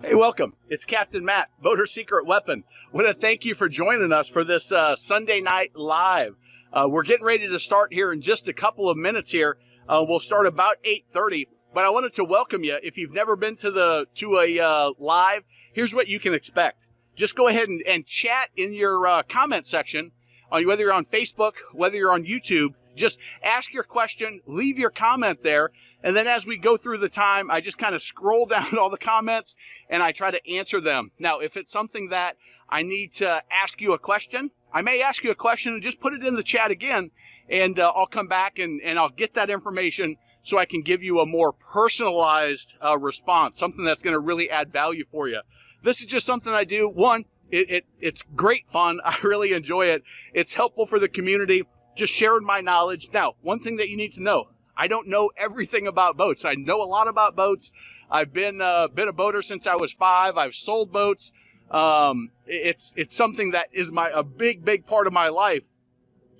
Hey, welcome. It's Captain Matt, Boater Secret Weapon. I want to thank you for joining us for this Sunday night live. We're getting ready to start here in just a couple of minutes here. We'll start about 8:30, but I wanted to welcome you. If you've never been to a live, here's what you can expect. Just go ahead and chat in your comment section, whether you're on Facebook, whether you're on YouTube. Just ask your question, leave your comment there, and then as we go through the time, I just kind of scroll down all the comments and I try to answer them. Now, if it's something that I need to ask you a question, I may ask you a question and just put it in the chat again, and I'll come back and I'll get that information so I can give you a more personalized response, something that's going to really add value for you. This is just something I do. One, it's great fun. I really enjoy it. It's helpful for the community. Just sharing my knowledge. Now, one thing that you need to know, I don't know everything about boats. I know a lot about boats. I've been a boater since I was 5. I've sold boats. It's something that is a big part of my life.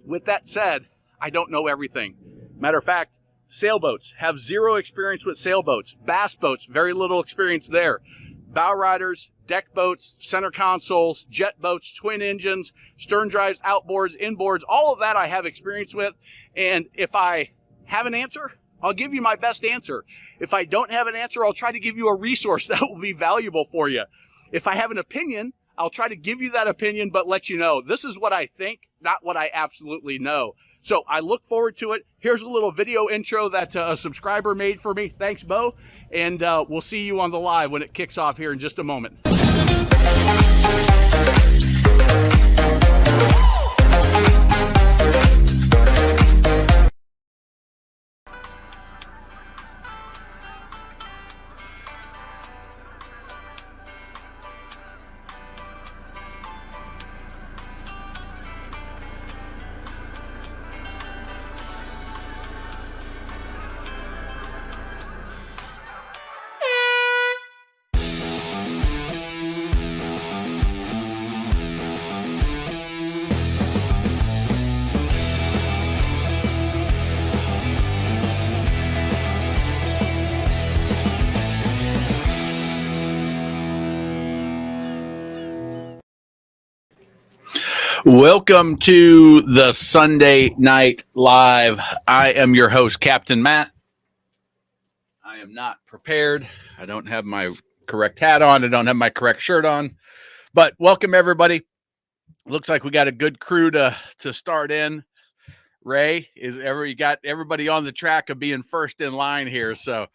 With that said, I don't know everything. Matter of fact, sailboats, have zero experience with sailboats. Bass boats, very little experience there. Bow riders, deck boats, center consoles, jet boats, twin engines, stern drives, outboards, inboards, all of that I have experience with. And if I have an answer, I'll give you my best answer. If I don't have an answer, I'll try to give you a resource that will be valuable for you. If I have an opinion, I'll try to give you that opinion, but let you know this is what I think, not what I absolutely know. So I look forward to it. Here's a little video intro that a subscriber made for me. Thanks, Bo. And we'll see you on the live when it kicks off here in just a moment. Welcome to the Sunday Night Live. I am your host, Captain Matt. I am not prepared. I don't have my correct hat on. I don't have my correct shirt on. But welcome, everybody. Looks like we got a good crew to start in. Ray, you got everybody on the track of being first in line here, so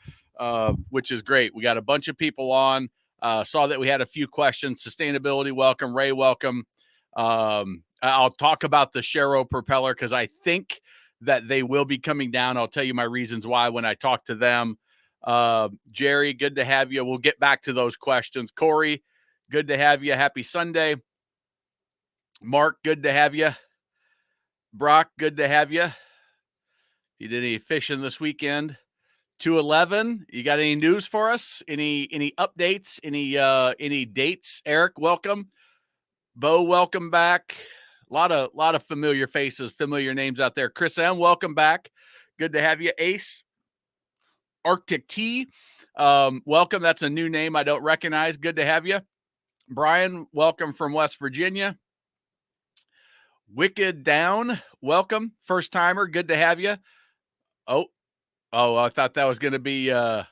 which is great. We got a bunch of people on. Saw that we had a few questions. Sustainability, welcome. Ray, welcome. I'll talk about the Sharrow propeller because I think that they will be coming down. I'll tell you my reasons why when I talk to them. Jerry, good to have you. We'll get back to those questions. Corey, good to have you. Happy Sunday. Mark, good to have you. Brock, good to have you. You did any fishing this weekend? 211, you got any news for us? Any updates? Any dates? Eric, welcome. Bo, welcome back. A lot of familiar faces, familiar names out there. Chris M, welcome back. Good to have you. Ace, Arctic T, welcome. That's a new name I don't recognize. Good to have you. Brian, welcome from West Virginia. Wicked Down, welcome. First timer, good to have you. Oh, I thought that was going to be a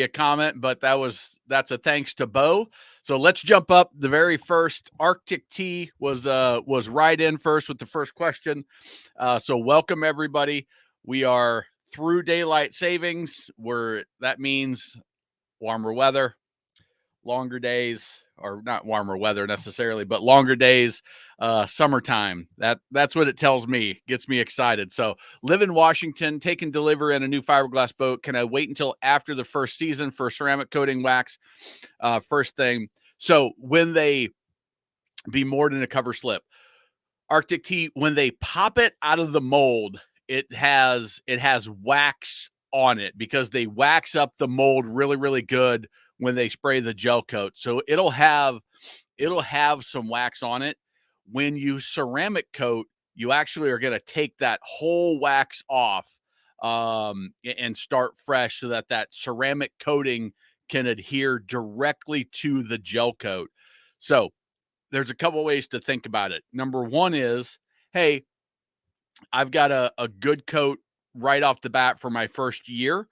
comment, but that's a thanks to Bo. So let's jump up. The very first Arctic T was right in first with the first question. So welcome everybody. We are through daylight savings, that means warmer weather, longer days, or not warmer weather necessarily, but longer days, summertime. That's what it tells me, gets me excited. So live in Washington, taking delivery on a new fiberglass boat. Can I wait until after the first season for ceramic coating wax? First thing. So when they be moored in a cover slip, Arctic T, when they pop it out of the mold, it has wax on it because they wax up the mold really, really good when they spray the gel coat. So it'll have some wax on it. When you ceramic coat, you actually are going to take that whole wax off and start fresh so that ceramic coating can adhere directly to the gel coat. So there's a couple ways to think about it. Number one is, hey, I've got a good coat right off the bat for my first year.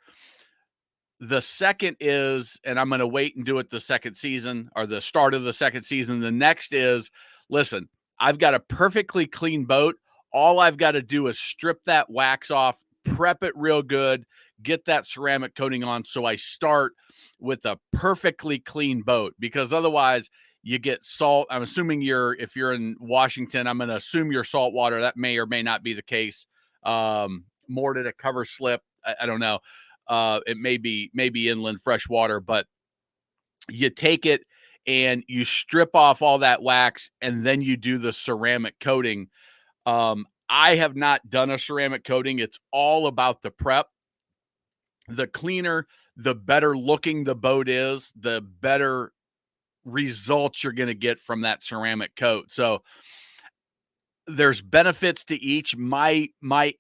The second is, and I'm going to wait and do it the second season or the start of the second season. The next is, listen, I've got a perfectly clean boat. All I've got to do is strip that wax off, prep it real good, get that ceramic coating on. So I start with a perfectly clean boat, because otherwise you get salt. I'm assuming if you're in Washington, I'm going to assume you're saltwater. That may or may not be the case. More to the cover slip. I don't know. It may be inland fresh water, but you take it and you strip off all that wax, and then you do the ceramic coating. I have not done a ceramic coating. It's all about the prep. The cleaner, the better looking the boat is, the better results you're going to get from that ceramic coat. So there's benefits to each. My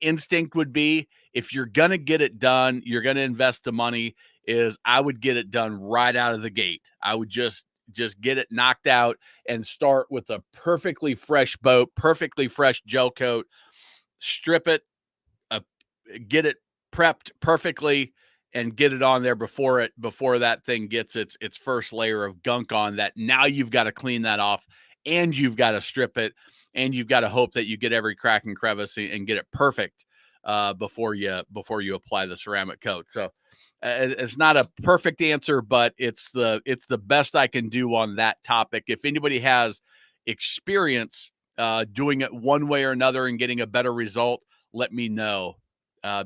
instinct would be, if you're going to get it done, you're going to invest the money, is I would get it done right out of the gate. I would just get it knocked out and start with a perfectly fresh boat, perfectly fresh gel coat, strip it, get it prepped perfectly, and get it on there before that thing gets its first layer of gunk on that. Now you've got to clean that off, and you've got to strip it, and you've got to hope that you get every crack and crevice and get it perfect before you apply the ceramic coat. So it's not a perfect answer, but it's the best I can do on that topic. If anybody has experience doing it one way or another and getting a better result, let me know.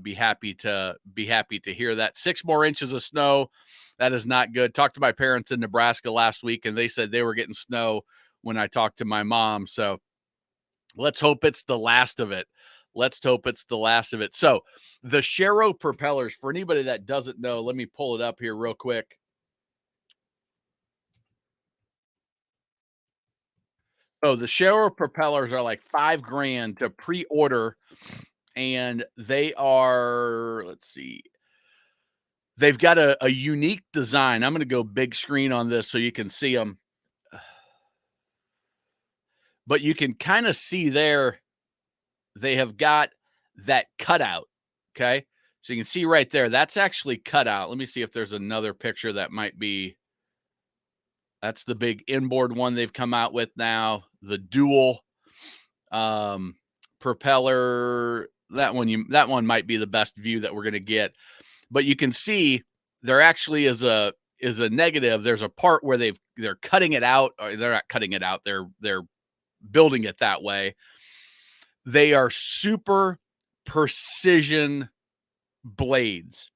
Be happy to hear that. 6 more inches of snow. That is not good. Talked to my parents in Nebraska last week, and they said they were getting snow when I talked to my mom. So let's hope it's the last of it. So the Sharrow propellers, for anybody that doesn't know, let me pull it up here real quick. So the Sharrow propellers are like $5,000 to pre-order, and they are, let's see, they've got a unique design. I'm going to go big screen on this so you can see them. But you can kind of see there, they have got that cutout, okay? So you can see right there, that's actually cut out. Let me see if there's another picture that might be. That's the big inboard one they've come out with now, the dual propeller. That one might be the best view that we're going to get. But you can see there actually is a negative. There's a part where they're cutting it out, or they're not cutting it out. They're building it that way. They are super precision blades.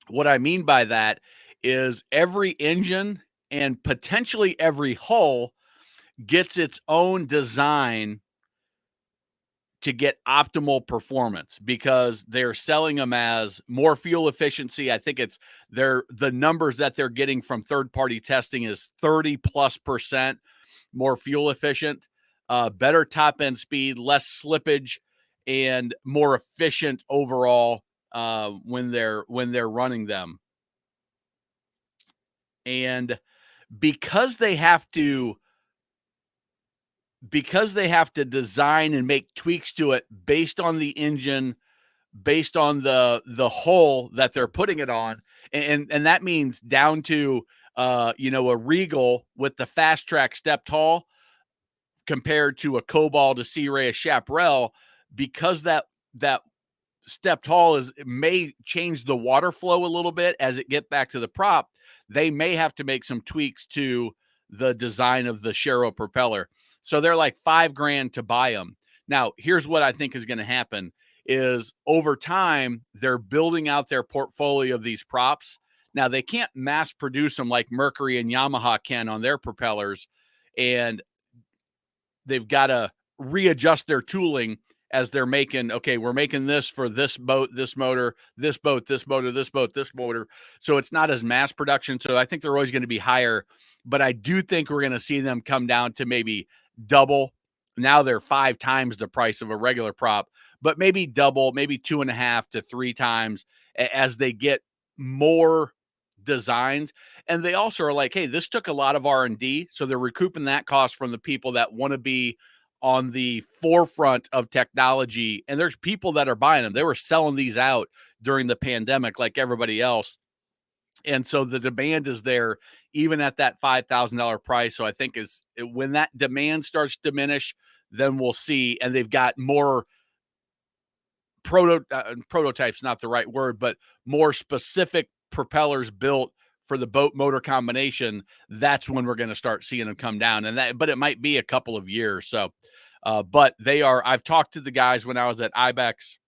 What I mean by that is every engine and potentially every hull gets its own design to get optimal performance, because they're selling them as more fuel efficiency. I think the numbers that they're getting from third-party testing is 30+% more fuel efficient, better top end speed, less slippage, and more efficient overall when they're running them. And because they have to design and make tweaks to it based on the engine, based on the hull that they're putting it on, and that means down to a Regal with the fast track stepped hull compared to a Cobalt, a Sea Ray, a Chaparral, because that stepped hull may change the water flow a little bit as it get back to the prop. They may have to make some tweaks to the design of the Sharrow propeller. So they're like $5,000 to buy them. Now, here's what I think is going to happen is, over time, they're building out their portfolio of these props. Now, they can't mass produce them like Mercury and Yamaha can on their propellers, and they've got to readjust their tooling as they're making, okay, we're making this for this boat, this motor, this boat, this motor, this boat, this motor. So it's not as mass production. So I think they're always going to be higher, but I do think we're going to see them come down to maybe double. Now they're 5 times the price of a regular prop, but maybe double, maybe 2.5 to 3 times as they get more designs. And they also are like, hey, this took a lot of R&D, so they're recouping that cost from the people that want to be on the forefront of technology. And there's people that are buying them. They were selling these out during the pandemic like everybody else. And so the demand is there even at that $5,000 price. So I think when that demand starts to diminish, then we'll see. And they've got more prototypes, not the right word, but more specific propellers built for the boat motor combination. That's when we're going to start seeing them come down. But it might be a couple of years. So, but I've talked to the guys when I was at IBEX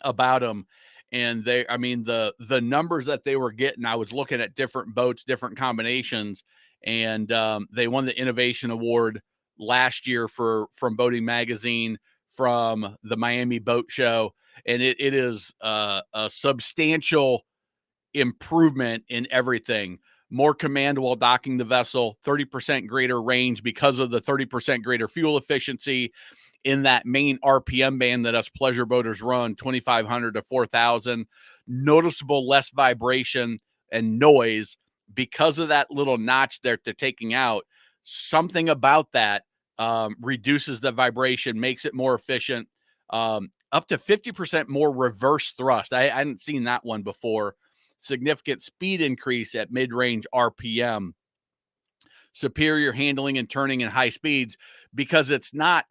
about them, and the numbers that they were getting, I was looking at different boats, different combinations, and they won the innovation award last year from Boating Magazine, from the Miami Boat Show, and it is a substantial improvement in everything. More command while docking the vessel, 30% greater range because of the 30% greater fuel efficiency in that main RPM band that us pleasure boaters run, 2,500 to 4,000. Noticeable less vibration and noise because of that little notch they're taking out. Something about that reduces the vibration, makes it more efficient. Up to 50% more reverse thrust. I hadn't seen that one before. Significant speed increase at mid-range RPM. Superior handling and turning in high speeds, because it's not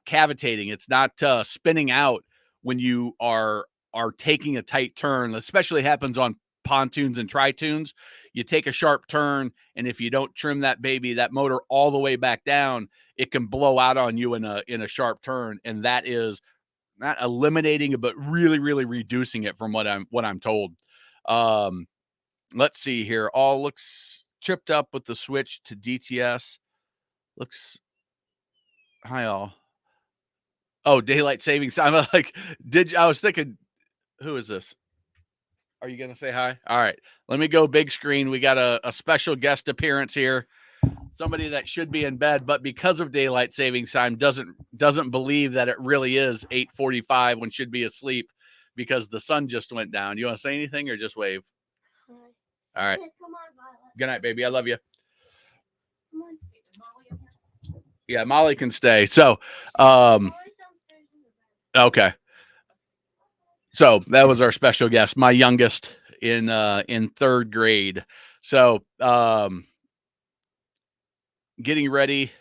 cavitating. It's not spinning out when you are taking a tight turn. Especially happens on pontoons and tritoons. You take a sharp turn, and if you don't trim that motor all the way back down, it can blow out on you in a sharp turn. And that is not eliminating it, but really, really reducing it from what I'm told. Let's see here. All looks tripped up with the switch to DTS. Looks hi all. Oh, daylight savings. I'm like, I was thinking, who is this? Are you gonna say hi? All right. Let me go big screen. We got a special guest appearance here. Somebody that should be in bed, but because of daylight savings time, doesn't believe that it really is 8:45 when should be asleep because the sun just went down. You want to say anything or just wave? Hi. All right. Come on, Violet. Good night, baby. I love you. Come on. Yeah, Molly can stay. So, okay. So that was our special guest, my youngest in third grade. So, getting ready,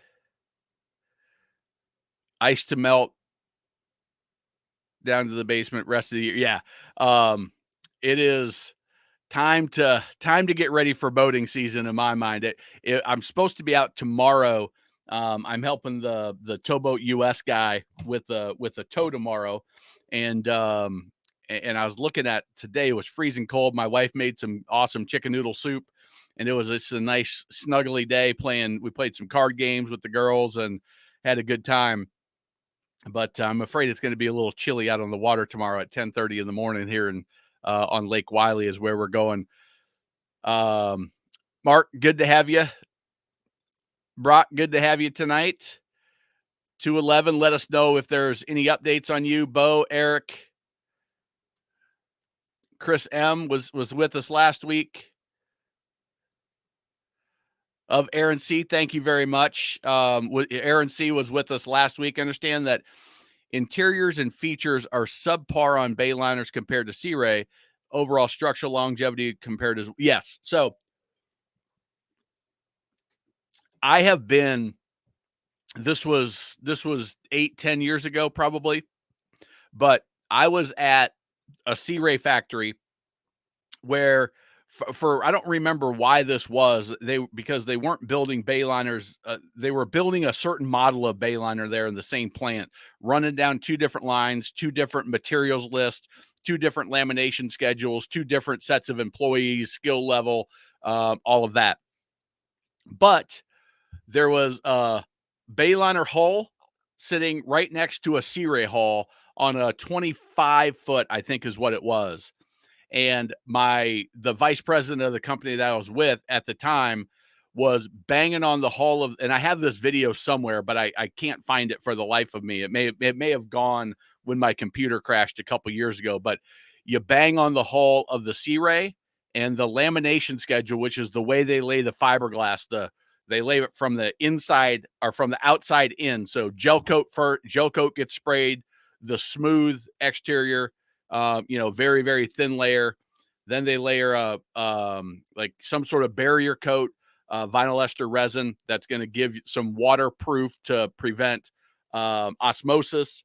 ice to melt down to the basement rest of the year. Yeah. It is time to get ready for boating season in my mind. I'm supposed to be out tomorrow. I'm helping the Towboat US guy with a tow tomorrow. And I was looking at today, it was freezing cold. My wife made some awesome chicken noodle soup, and it was just a nice snuggly day we played some card games with the girls and had a good time. But I'm afraid it's going to be a little chilly out on the water tomorrow at 10:30 in the morning here on Lake Wiley is where we're going. Mark, good to have you. Brock, good to have you tonight. 211, let us know if there's any updates on you. Bo, Eric, Chris M was with us last week. Of Aaron C, thank you very much. Aaron C was with us last week. I understand that interiors and features are subpar on Bayliners compared to Sea Ray. Overall structural longevity compared to yes. So I have been. This was 8-10 years ago probably, but I was at a Sea Ray factory where for I don't remember why this was, because they weren't building Bayliners. They were building a certain model of Bayliner there in the same plant, running down two different lines, two different materials lists, two different lamination schedules, two different sets of employees, skill level, all of that. But there was a Bayliner hull sitting right next to a Sea Ray hull on a 25-foot, I think is what it was. And the vice president of the company that I was with at the time was banging on the hull of, and I have this video somewhere, but I can't find it for the life of me. It may have gone when my computer crashed a couple years ago, but you bang on the hull of the Sea Ray and the lamination schedule, which is the way they lay the fiberglass. They lay it from the inside or from the outside in. So gel coat gets sprayed, the smooth exterior, very, very thin layer. Then they layer like some sort of barrier coat, vinyl ester resin that's going to give some waterproof to prevent osmosis.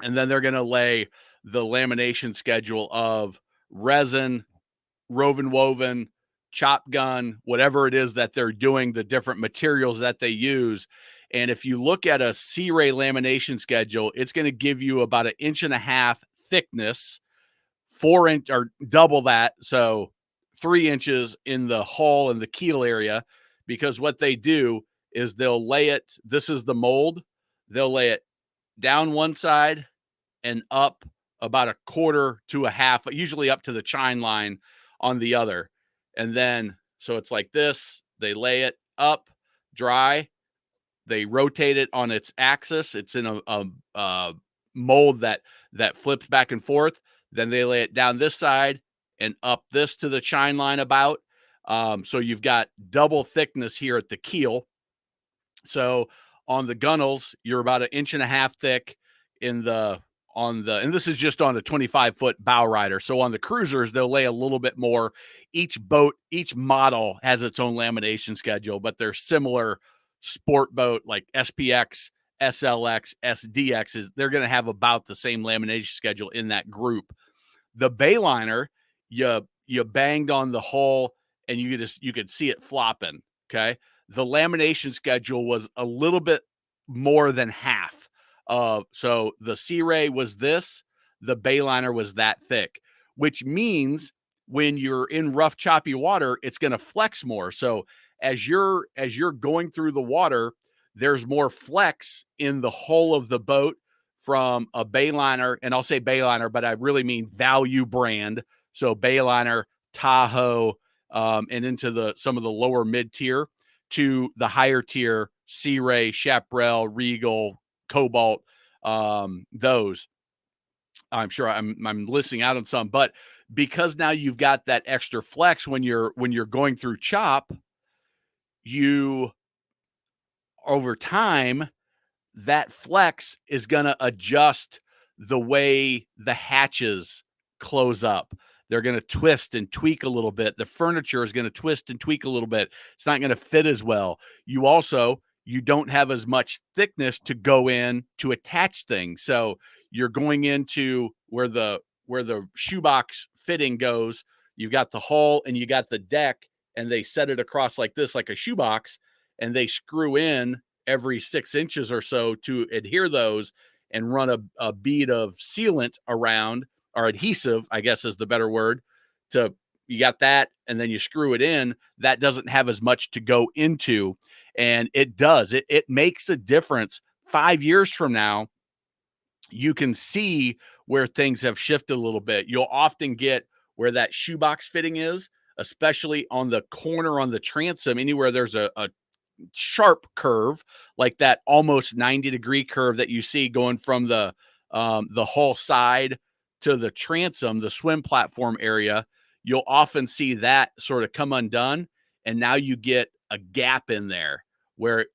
And then they're going to lay the lamination schedule of resin, woven, chop gun, whatever it is that they're doing, the different materials that they use. And if you look at a C-Ray lamination schedule, it's going to give you about 1.5 inch thickness, 4 inch or double that. So 3 inches in the hull and the keel area, because what they do is they'll lay it. This is the mold. They'll lay it down one side and up about 1/4 to 1/2, usually up to the chine line on the other. And then, so it's like this, they lay it up, dry, they rotate it on its axis. It's in a mold that flips back and forth. Then they lay it down this side and up this to the chine line about. So you've got double thickness here at the keel. So on the gunnels, you're about 1.5 inch thick and this is just on a 25-foot bow rider. So on the cruisers, they'll lay a little bit more. Each model has its own lamination schedule, but they're similar sport boat like SPX, SLX, SDX they're going to have about the same lamination schedule in that group. The Bayliner, you banged on the hull and you could see it flopping. Okay. The lamination schedule was a little bit more than half. So the C-Ray was this, the Bayliner was that thick, which means when you're in rough, choppy water, it's going to flex more. So as you're going through the water, there's more flex in the hull of the boat from a Bayliner, and I'll say Bayliner, but I really mean value brand. So Bayliner, Tahoe, and into some of the lower mid tier to the higher tier, C-Ray, Chaparral, Regal, Cobalt, those. I'm sure I'm listing out on some, but because now you've got that extra flex when you're going through chop, you over time, that flex is going to adjust the way the hatches close up. They're going to twist and tweak a little bit. The furniture is going to twist and tweak a little bit. It's not going to fit as well. You don't have as much thickness to go in to attach things. So you're going into where the shoebox fitting goes. You've got the hull and you got the deck, and they set it across like this, like a shoebox, and they screw in every 6 inches or so to adhere those and run a bead of sealant around, or adhesive, I guess is the better word. You got that, and then you screw it in. That doesn't have as much to go into, and it does. It makes a difference. 5 years from now, you can see where things have shifted a little bit. You'll often get where that shoebox fitting is, especially on the corner on the transom, anywhere there's a sharp curve, like that almost 90-degree curve that you see going from the hull side to the transom, the swim platform area. You'll often see that sort of come undone, and now you get a gap in there where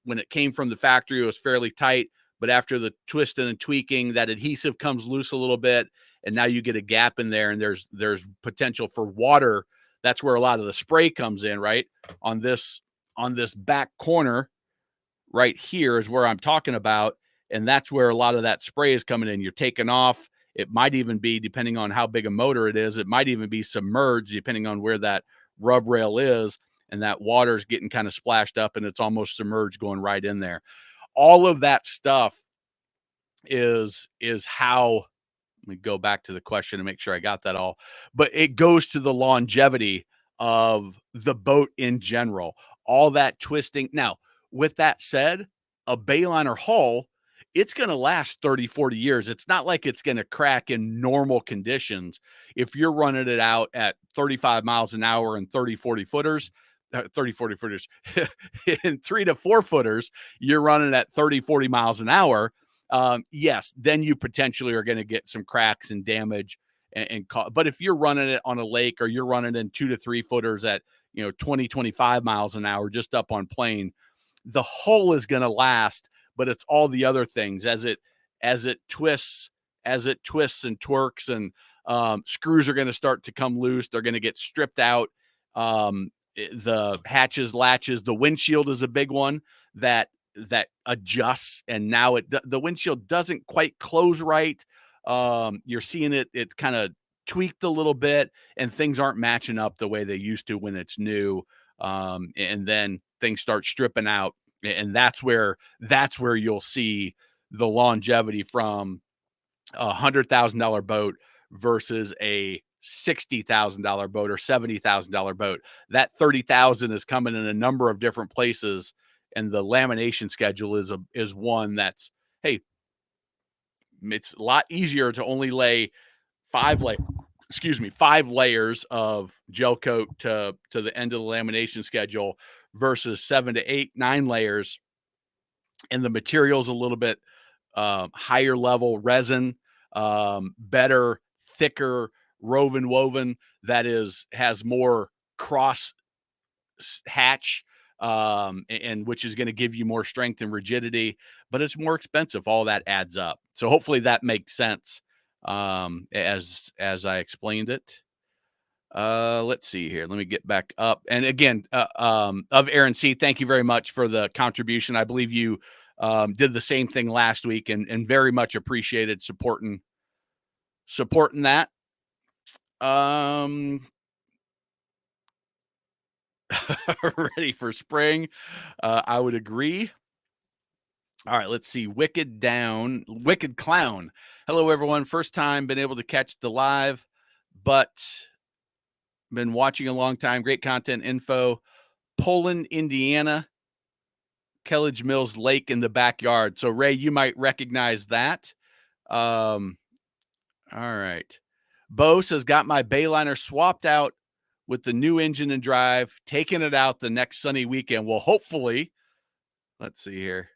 when it came from the factory, it was fairly tight, but after the twisting and tweaking, that adhesive comes loose a little bit, and now you get a gap in there, and there's potential for water. That's where a lot of the spray comes in, right? On this back corner right here is where I'm talking about, and that's where a lot of that spray is coming in. You're taking off. It might even be, depending on how big a motor it is, it might even be submerged, depending on where that rub rail is, and that water's getting kind of splashed up, and it's almost submerged going right in there. All of that stuff is how, let me go back to the question and make sure I got that all, but it goes to the longevity of the boat in general, all that twisting. Now, with that said, a Bayliner hull, it's going to last 30, 40 years. It's not like it's going to crack in normal conditions. If you're running it out at 35 miles an hour and 30, 40 footers, in 3 to 4 footers, you're running at 30, 40 miles an hour. Yes, then you potentially are going to get some cracks and damage but if you're running it on a lake or you're running in 2 to 3 footers at 20, 25 miles an hour just up on plane, the hull is going to last, but it's all the other things as it twists and twerks, and screws are going to start to come loose. They're going to get stripped out. The hatches, latches, the windshield is a big one that adjusts, and now the windshield doesn't quite close right. You're seeing it kind of tweaked a little bit, and things aren't matching up the way they used to when it's new. And then things start stripping out, and that's where you'll see the longevity from $100,000 boat versus a $60,000 boat or $70,000 boat. That 30,000 is coming in a number of different places, and the lamination schedule is one that's, hey, it's a lot easier to only lay 5 layers of gel coat to the end of the lamination schedule versus 7 to 8, 9 layers, and the material's a little bit higher level resin, better, thicker woven that has more cross hatch, and which is going to give you more strength and rigidity, but it's more expensive. All that adds up. So hopefully that makes sense as I explained it. Let's see here. Let me get back up. And again, of Aaron C., thank you very much for the contribution. I believe you did the same thing last week, and very much appreciated supporting that. Ready for spring. I would agree. All right, let's see. Wicked Clown. Hello, everyone. First time been able to catch the live, but been watching a long time. Great content info. Poland, Indiana. Kellage Mills Lake in the backyard. So, Ray, you might recognize that. All right. Bo says, got my Bayliner swapped out with the new engine and drive, taking it out the next sunny weekend. Well, hopefully, let's see here.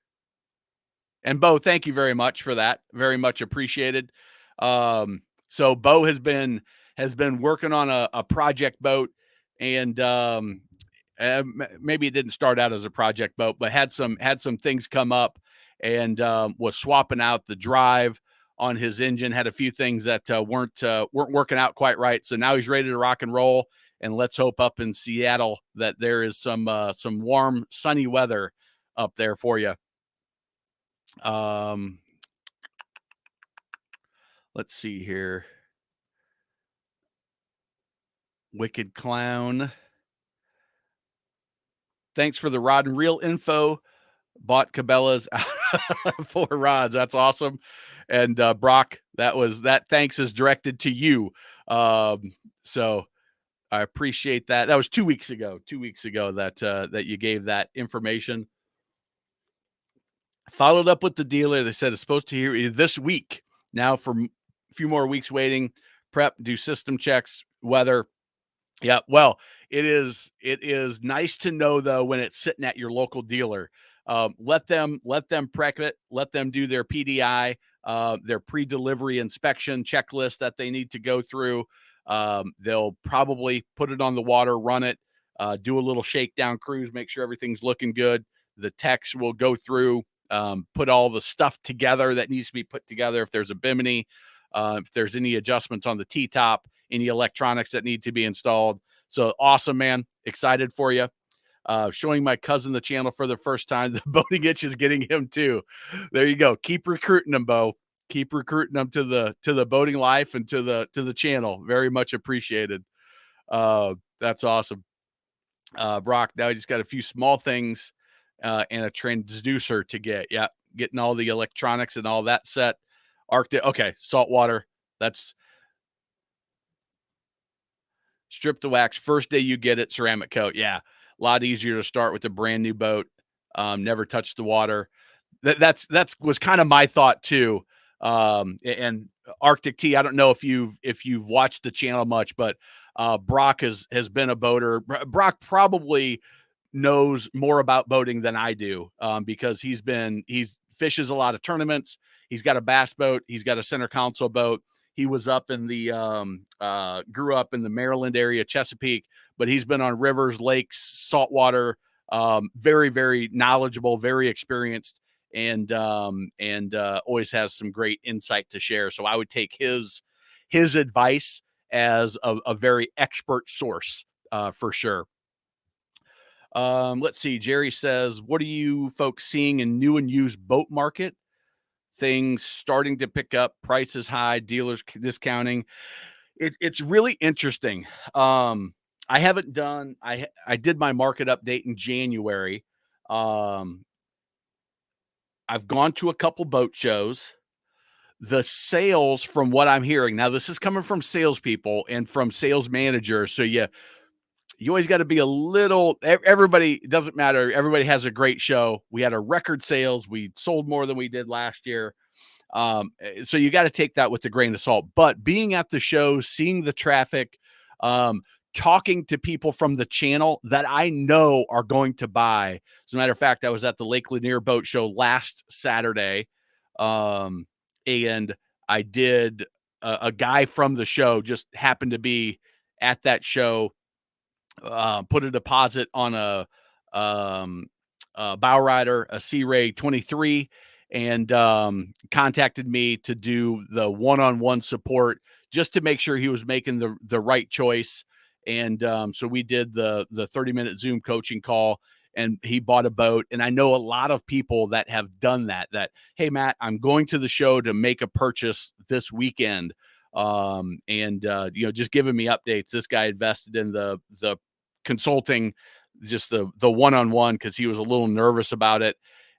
And Bo, thank you very much for that. Very much appreciated. So Bo has been working on a project boat, and maybe it didn't start out as a project boat, but had some things come up, and was swapping out the drive on his engine. Had a few things that weren't working out quite right. So now he's ready to rock and roll. And let's hope up in Seattle that there is some warm, sunny weather up there for you. Let's see here. Wicked Clown. Thanks for the rod and reel info. Bought Cabela's 4 rods. That's awesome. And Brock, that thanks is directed to you. So I appreciate that. That was 2 weeks ago. 2 weeks ago that you gave that information. Followed up with the dealer. They said it's supposed to hear this week. Now for a few more weeks waiting. Prep, do system checks, weather. Yeah, well, it is nice to know though when it's sitting at your local dealer. Let them prep it. Let them do their PDI, their pre-delivery inspection checklist that they need to go through. They'll probably put it on the water, run it, do a little shakedown cruise, make sure everything's looking good. The techs will go through, put all the stuff together that needs to be put together. If there's a bimini, if there's any adjustments on the T-top, any electronics that need to be installed. So awesome, man. Excited for you. Showing my cousin the channel for the first time. The boating itch is getting him too. There you go. Keep recruiting them, Bo. Keep recruiting them to the boating life and to the channel. Very much appreciated. That's awesome. Brock, now you just got a few small things and a transducer to get. Yeah, getting all the electronics and all that set. Arctic. Okay, saltwater. That's strip the wax. First day you get it, ceramic coat. Yeah, a lot easier to start with a brand new boat. Never touched the water. That's was kind of my thought too. And Arctic T, I don't know if you've watched the channel much, but Brock has been a boater. Brock probably knows more about boating than I do, because he's fishes a lot of tournaments. He's got a bass boat. He's got a center console boat. He was up in the grew up in the Maryland area, Chesapeake, but he's been on rivers, lakes, saltwater. Very, very knowledgeable, very experienced, and always has some great insight to share. So I would take his advice as a very expert source for sure. Let's see. Jerry says, "What are you folks seeing in new and used boat market? Things starting to pick up, prices high, dealers discounting. It's really interesting. I haven't done. I did my market update in January. Um, I've gone to a couple boat shows. The sales, from what I'm hearing, now this is coming from salespeople and from sales managers. So you always got to be a little. Everybody, it doesn't matter. Everybody has a great show. We had a record sales. We sold more than we did last year. So you got to take that with a grain of salt. But being at the show, seeing the traffic, talking to people from the channel that I know are going to buy. As a matter of fact, I was at the Lake Lanier Boat Show last Saturday, and I did a guy from the show just happened to be at that show, put a deposit on a bow rider, a Sea Ray 23, and contacted me to do the one-on-one support just to make sure he was making the right choice. And so we did the 30-minute Zoom coaching call, and he bought a boat. And I know a lot of people that have done that, hey, Matt, I'm going to the show to make a purchase this weekend. Just giving me updates. This guy invested in the consulting, just the one-on-one, because he was a little nervous about it.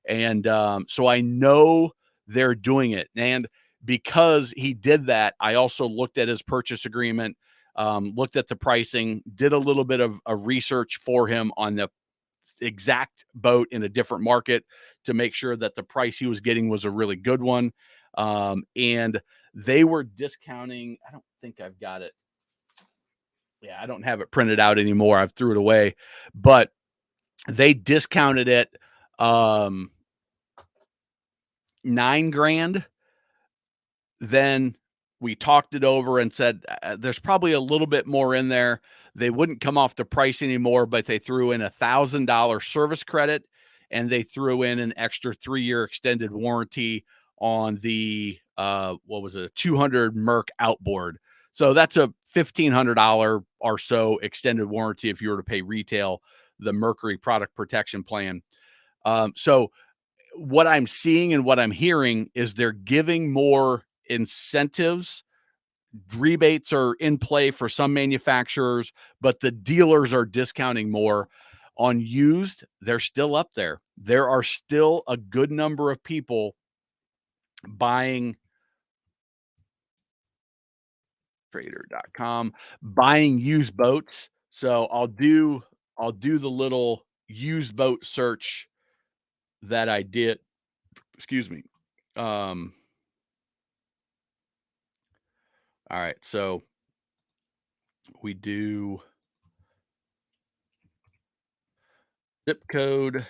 And so I know they're doing it. And because he did that, I also looked at his purchase agreement, looked at the pricing, did a little bit of research for him on the exact boat in a different market to make sure that the price he was getting was a really good one. And they were discounting. I don't think I've got it. Yeah, I don't have it printed out anymore. I've threw it away, but they discounted it $9,000. Then we talked it over and said, there's probably a little bit more in there. They wouldn't come off the price anymore, but they threw in $1,000 service credit, and they threw in an extra 3-year extended warranty on the, what was it, a 200 Merc outboard. So that's a $1,500 or so extended warranty if you were to pay retail, the Mercury product protection plan. So what I'm seeing and what I'm hearing is they're giving more incentives. Rebates are in play for some manufacturers, but the dealers are discounting more. On used, they're still up there. There are still a good number of people buying trader.com, buying used boats. So I'll do the little used boat search that I did. Excuse me. All right. So we do zip code.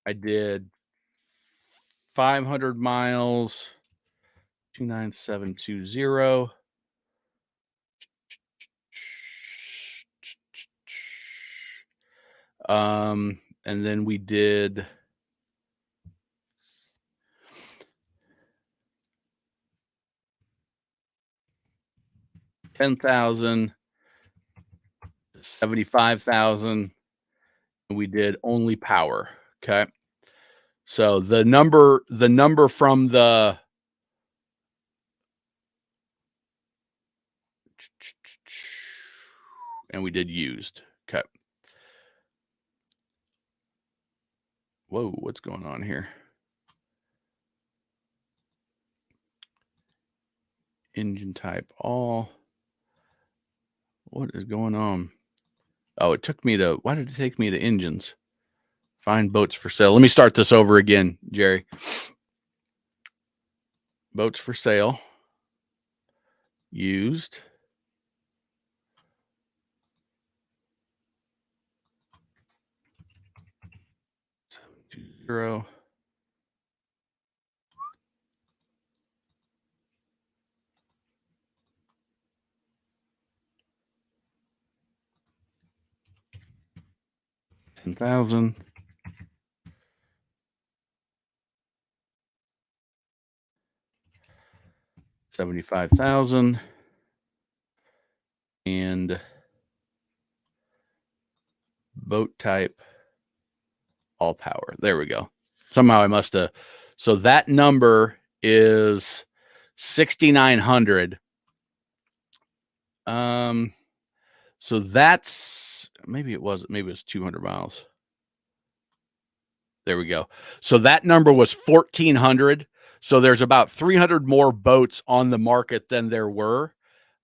I did 500 miles, 29720. And then we did 10,000, 75,000. And we did only power. Okay. So the number from the and we did used. Okay. Whoa, what's going on here? Engine type all. What is going on? Oh, it took me to, why did it take me to engines? Find boats for sale. Let me start this over again, Jerry. Boats for sale. Used. $720. 10,000. $75,000 and boat type all power. There we go. Somehow I must have. So that number is 6,900. So that's maybe it was 200 miles. There we go. So that number was 1,400. So there's about 300 more boats on the market than there were.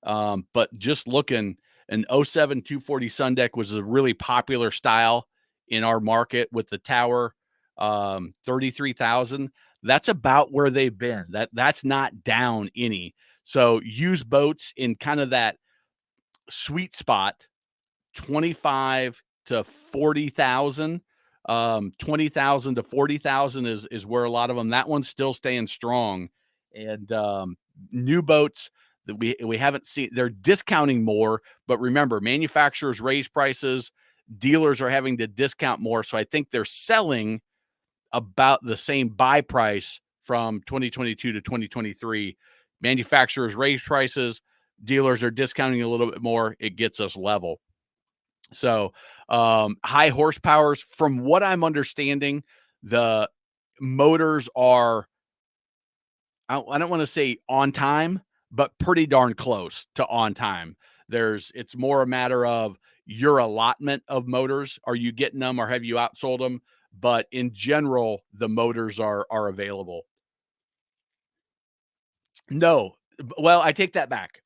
But just looking, an 07 240 Sun Deck was a really popular style in our market with the tower. 33,000. That's about where they've been. That's not down any. So used boats in kind of that sweet spot, 25 to 40,000. 20,000 to 40,000 is where a lot of them. That one's still staying strong. And new boats that we haven't seen, they're discounting more. But remember, manufacturers raise prices, dealers are having to discount more. So I think they're selling about the same buy price from 2022 to 2023. Manufacturers raise prices, dealers are discounting a little bit more. It gets us level. So high horsepowers, from what I'm understanding, the motors are, I don't want to say on time, but pretty darn close to on time. It's more a matter of your allotment of motors. Are you getting them or have you outsold them? But in general, the motors are available. No, well, I take that back.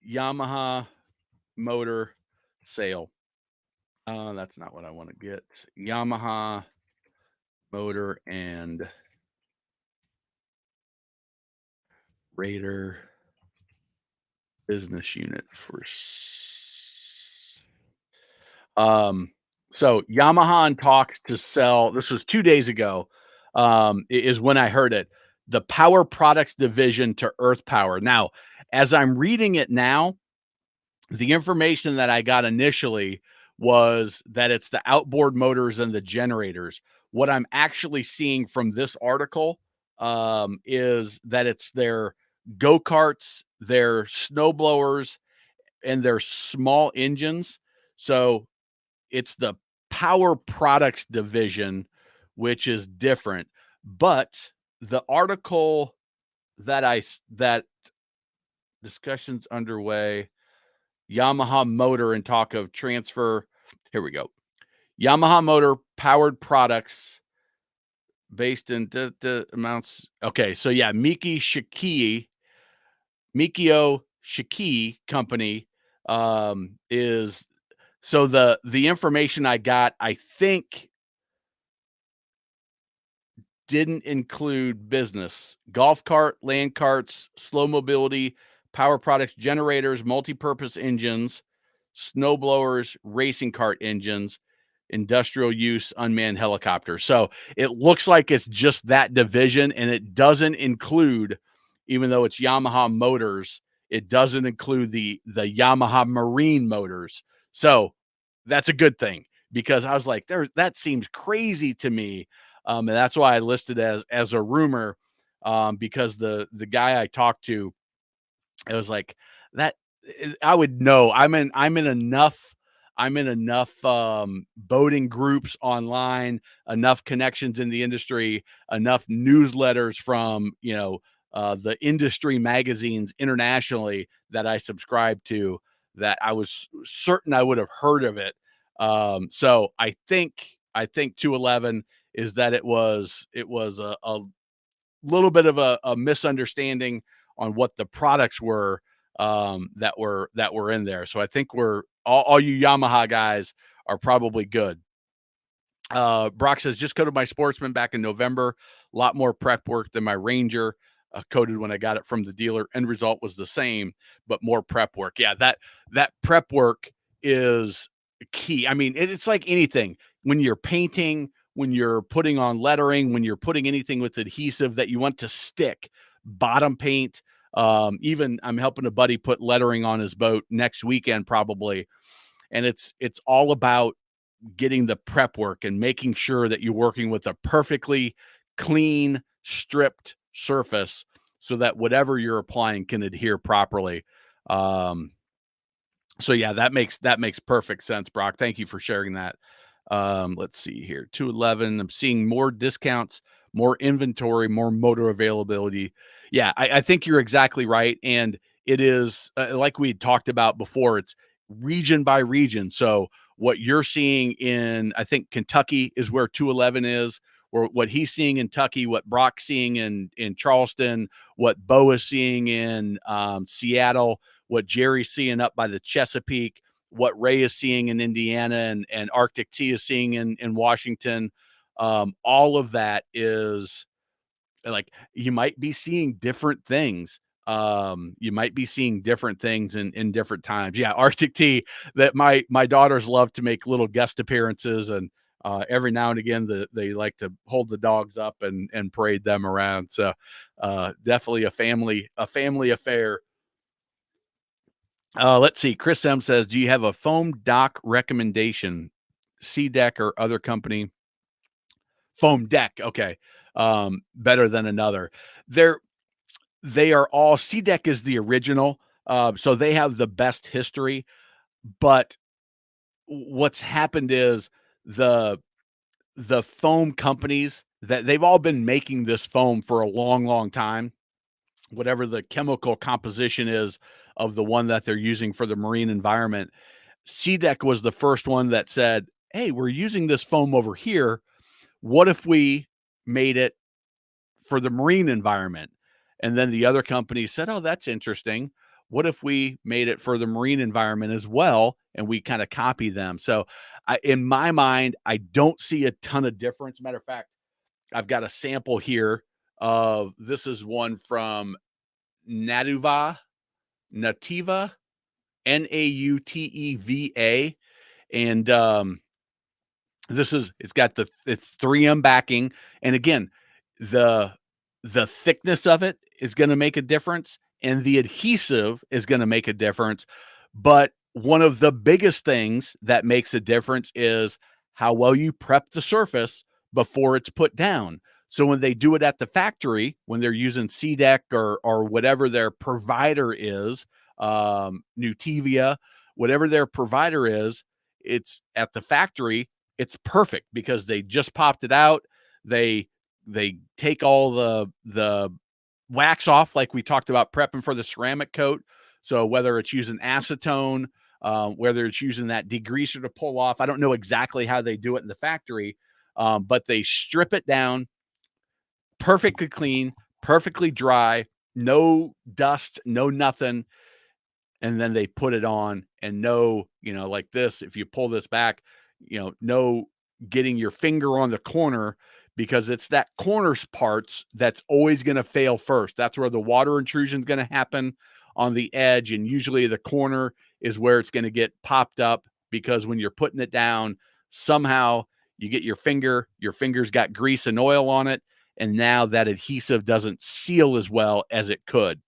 Yamaha motor sale. That's not what I want to get. Yamaha motor and Raider business unit for so Yamaha in talks to sell. This was 2 days ago. Is when I heard it. The power products division to Earth Power. Now, as I'm reading it now, the information that I got initially was that it's the outboard motors and the generators. What I'm actually seeing from this article is that it's their go-karts, their snow blowers, and their small engines. So it's the power products division, which is different. But the article that discussions underway, Yamaha motor and talk of transfer. Here we go. Yamaha motor powered products based in amounts. Okay, so yeah, Mikio Shiki company is, so the information I got, I think, didn't include business, golf cart, land carts, slow mobility, power products, generators, multi-purpose engines, snow blowers, racing cart engines, industrial use, unmanned helicopters. So it looks like it's just that division, and it doesn't include, even though it's Yamaha motors, it doesn't include the Yamaha marine motors. So that's a good thing, because I was like, that seems crazy to me. And that's why I listed as a rumor, because the guy I talked to, it was like that. I would know. I'm in enough boating groups online, enough connections in the industry, enough newsletters from the industry magazines internationally that I subscribe to, that I was certain I would have heard of it. So I think 211 is that it was a little bit of a misunderstanding on what the products were, that were in there. So I think we're all you Yamaha guys are probably good. Brock says, just coated my Sportsman back in November. A lot more prep work than my Ranger. Coated when I got it from the dealer. End result was the same, but more prep work. Yeah, that prep work is key. I mean, it's like anything. When you're painting, when you're putting on lettering, when you're putting anything with adhesive that you want to stick, bottom paint. Even I'm helping a buddy put lettering on his boat next weekend probably, and it's all about getting the prep work and making sure that you're working with a perfectly clean, stripped surface so that whatever you're applying can adhere properly. Um, so yeah, that makes perfect sense, Brock. Thank you for sharing that. Let's see here. 211. I'm seeing more discounts, more inventory, more motor availability. Yeah, I think you're exactly right. And it is like we talked about before, it's region by region. So what you're seeing in, I think Kentucky is where 211 is, or what he's seeing in Kentucky, what Brock's seeing in Charleston, what Bo is seeing in Seattle, what Jerry's seeing up by the Chesapeake, what Ray is seeing in Indiana, and Arctic T is seeing in Washington. All of that is like, you might be seeing different things. You might be seeing different things in different times. Yeah, Arctic T, that my daughters love to make little guest appearances, and every now and again they like to hold the dogs up and parade them around. So definitely a family affair. Let's see. Chris M says, "Do you have a foam dock recommendation? C deck or other company?" Foam deck. Okay. Better than another. They're they are all, C deck is the original. So they have the best history. But what's happened is the the foam companies, that they've all been making this foam for a long, long time. Whatever the chemical composition is of the one that they're using for the marine environment, CDEC was the first one that said, "Hey, we're using this foam over here. What if we made it for the marine environment?" And then the other company said, "Oh, that's interesting. What if we made it for the marine environment as well?" And we kind of copy them. So, in my mind, I don't see a ton of difference. Matter of fact, I've got a sample here of, this is one from Natuva, Nativa, Nauteva, and it's got it's 3M backing, and again, the the thickness of it is going to make a difference, and the adhesive is going to make a difference. But one of the biggest things that makes a difference is how well you prep the surface before it's put down. So when they do it at the factory, when they're using CDEC or whatever their provider is, Nutevia, whatever their provider is, it's at the factory, it's perfect because they just popped it out. They take all the wax off, like we talked about prepping for the ceramic coat. So whether it's using acetone, whether it's using that degreaser to pull off, I don't know exactly how they do it in the factory, but they strip it down perfectly clean, perfectly dry, no dust, no nothing, and then they put it on, and no, like this, if you pull this back, no getting your finger on the corner, because it's that corners parts that's always going to fail first. That's where the water intrusion is going to happen, on the edge, and usually the corner is where it's going to get popped up, because when you're putting it down, somehow you get your finger's got grease and oil on it, and now that adhesive doesn't seal as well as it could.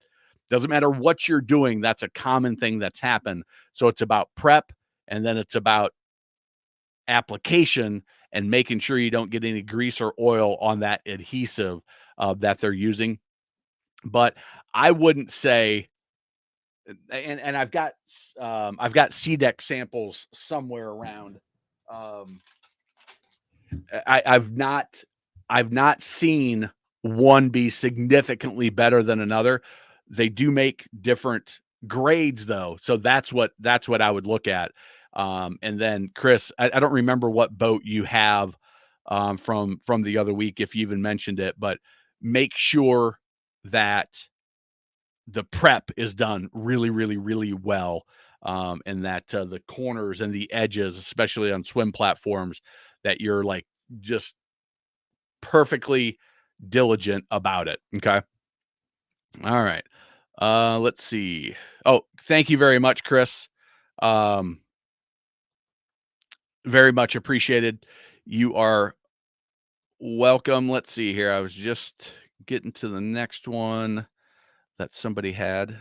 Doesn't matter what you're doing, that's a common thing that's happened. So it's about prep, and then it's about application and making sure you don't get any grease or oil on that adhesive that they're using. But I wouldn't say, and I've got CDEC samples somewhere around. Um, I've not seen one be significantly better than another. They do make different grades though, so that's what I would look at. And then Chris, I don't remember what boat you have from the other week, if you even mentioned it, but make sure that the prep is done really, really, really well, and that the corners and the edges, especially on swim platforms, that you're like just perfectly diligent about it. Okay. All right. Let's see. Oh, thank you very much, Chris. Um, very much appreciated. You are welcome. Let's see here. I was just getting to the next one that somebody had.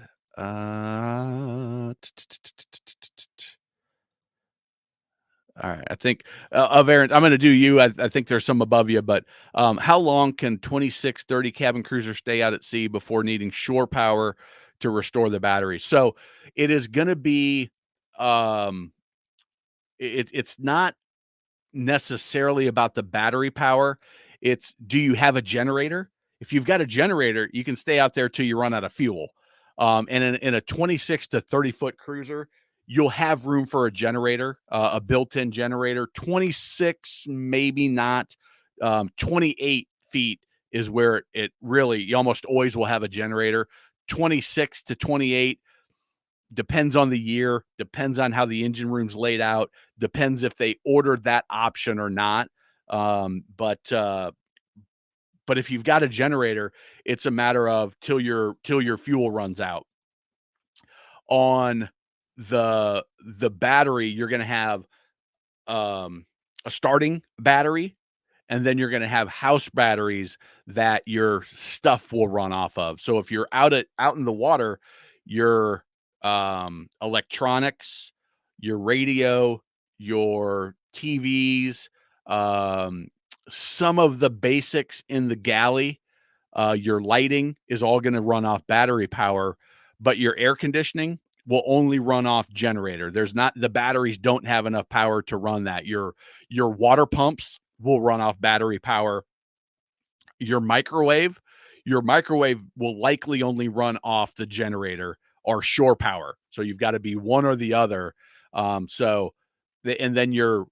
All right. I think of Aaron, I'm going to do you. I think there's some above you, but how long can 2630 cabin cruiser stay out at sea before needing shore power to restore the battery? So it is going to be, um, it's not necessarily about the battery power. It's, do you have a generator? If you've got a generator, you can stay out there till you run out of fuel. And in a 26 to 30-foot cruiser, you'll have room for a generator, a built-in generator. 26, maybe not. 28 feet is where it really, you almost always will have a generator. 26 to 28 depends on the year, depends on how the engine room's laid out, depends if they ordered that option or not. But if you've got a generator, it's a matter of till your fuel runs out. On the battery, you're going to have a starting battery, and then you're going to have house batteries that your stuff will run off of. So if you're out in the water, your electronics, your radio, your TVs, um, some of the basics in the galley, your lighting is all going to run off battery power, but your air conditioning will only run off generator. There's not, the batteries don't have enough power to run that. Your water pumps will run off battery power. Your microwave will likely only run off the generator or shore power. So you've got to be one or the other. And then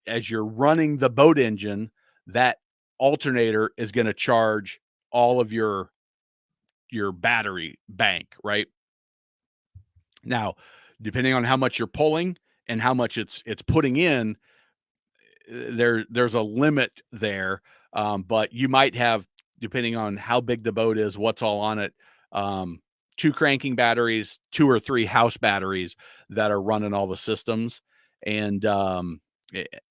as you're running the boat engine, that alternator is going to charge all of your battery bank, right? Now, depending on how much you're pulling and how much it's putting in, there's a limit there. But you might have, depending on how big the boat is, what's all on it, um, 2 cranking batteries, 2 or 3 house batteries that are running all the systems. And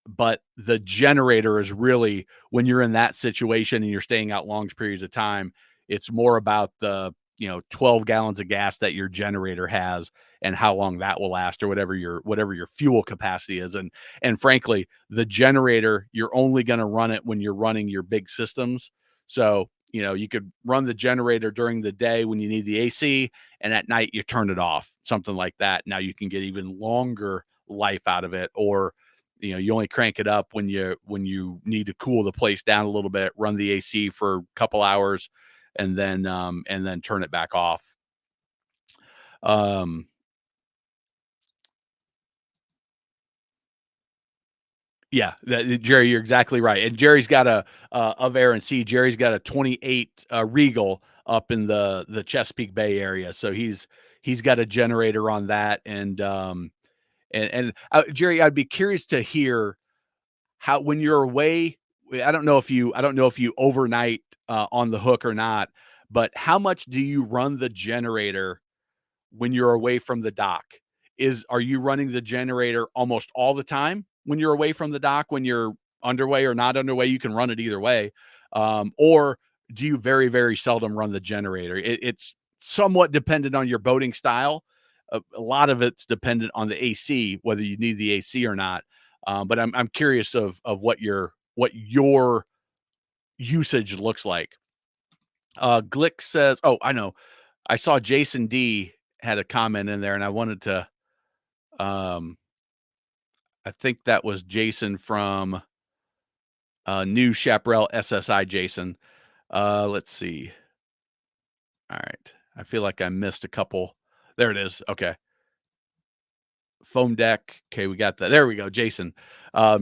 but the generator is really, when you're in that situation and you're staying out long periods of time, it's more about the 12 gallons of gas that your generator has and how long that will last, or whatever your fuel capacity is. And frankly, the generator, you're only going to run it when you're running your big systems. So, you could run the generator during the day when you need the AC, and at night you turn it off, something like that. Now you can get even longer life out of it. Or, you only crank it up when you need to cool the place down a little bit, run the AC for a couple hours, and then turn it back off. Um, Yeah, Jerry, you're exactly right. And Jerry's got of Air and Sea, Jerry's got a 28 Regal up in the Chesapeake Bay area. So he's got a generator on that. And Jerry, I'd be curious to hear how, when you're away, I don't know if you overnight on the hook or not, but how much do you run the generator when you're away from the dock? Are you running the generator almost all the time when you're away from the dock? When you're underway or not underway, you can run it either way. Or do you very, very seldom run the generator? It's somewhat dependent on your boating style. A lot of it's dependent on the AC, whether you need the AC or not. But I'm curious of what your usage looks like. Glick says, "Oh, I know. I saw Jason D had a comment in there, and I wanted to, um, I think that was Jason from New Chaparral SSI Jason. Let's see. All right. I feel like I missed a couple. There it is. Okay. Foam deck. Okay, we got that. There we go. Jason.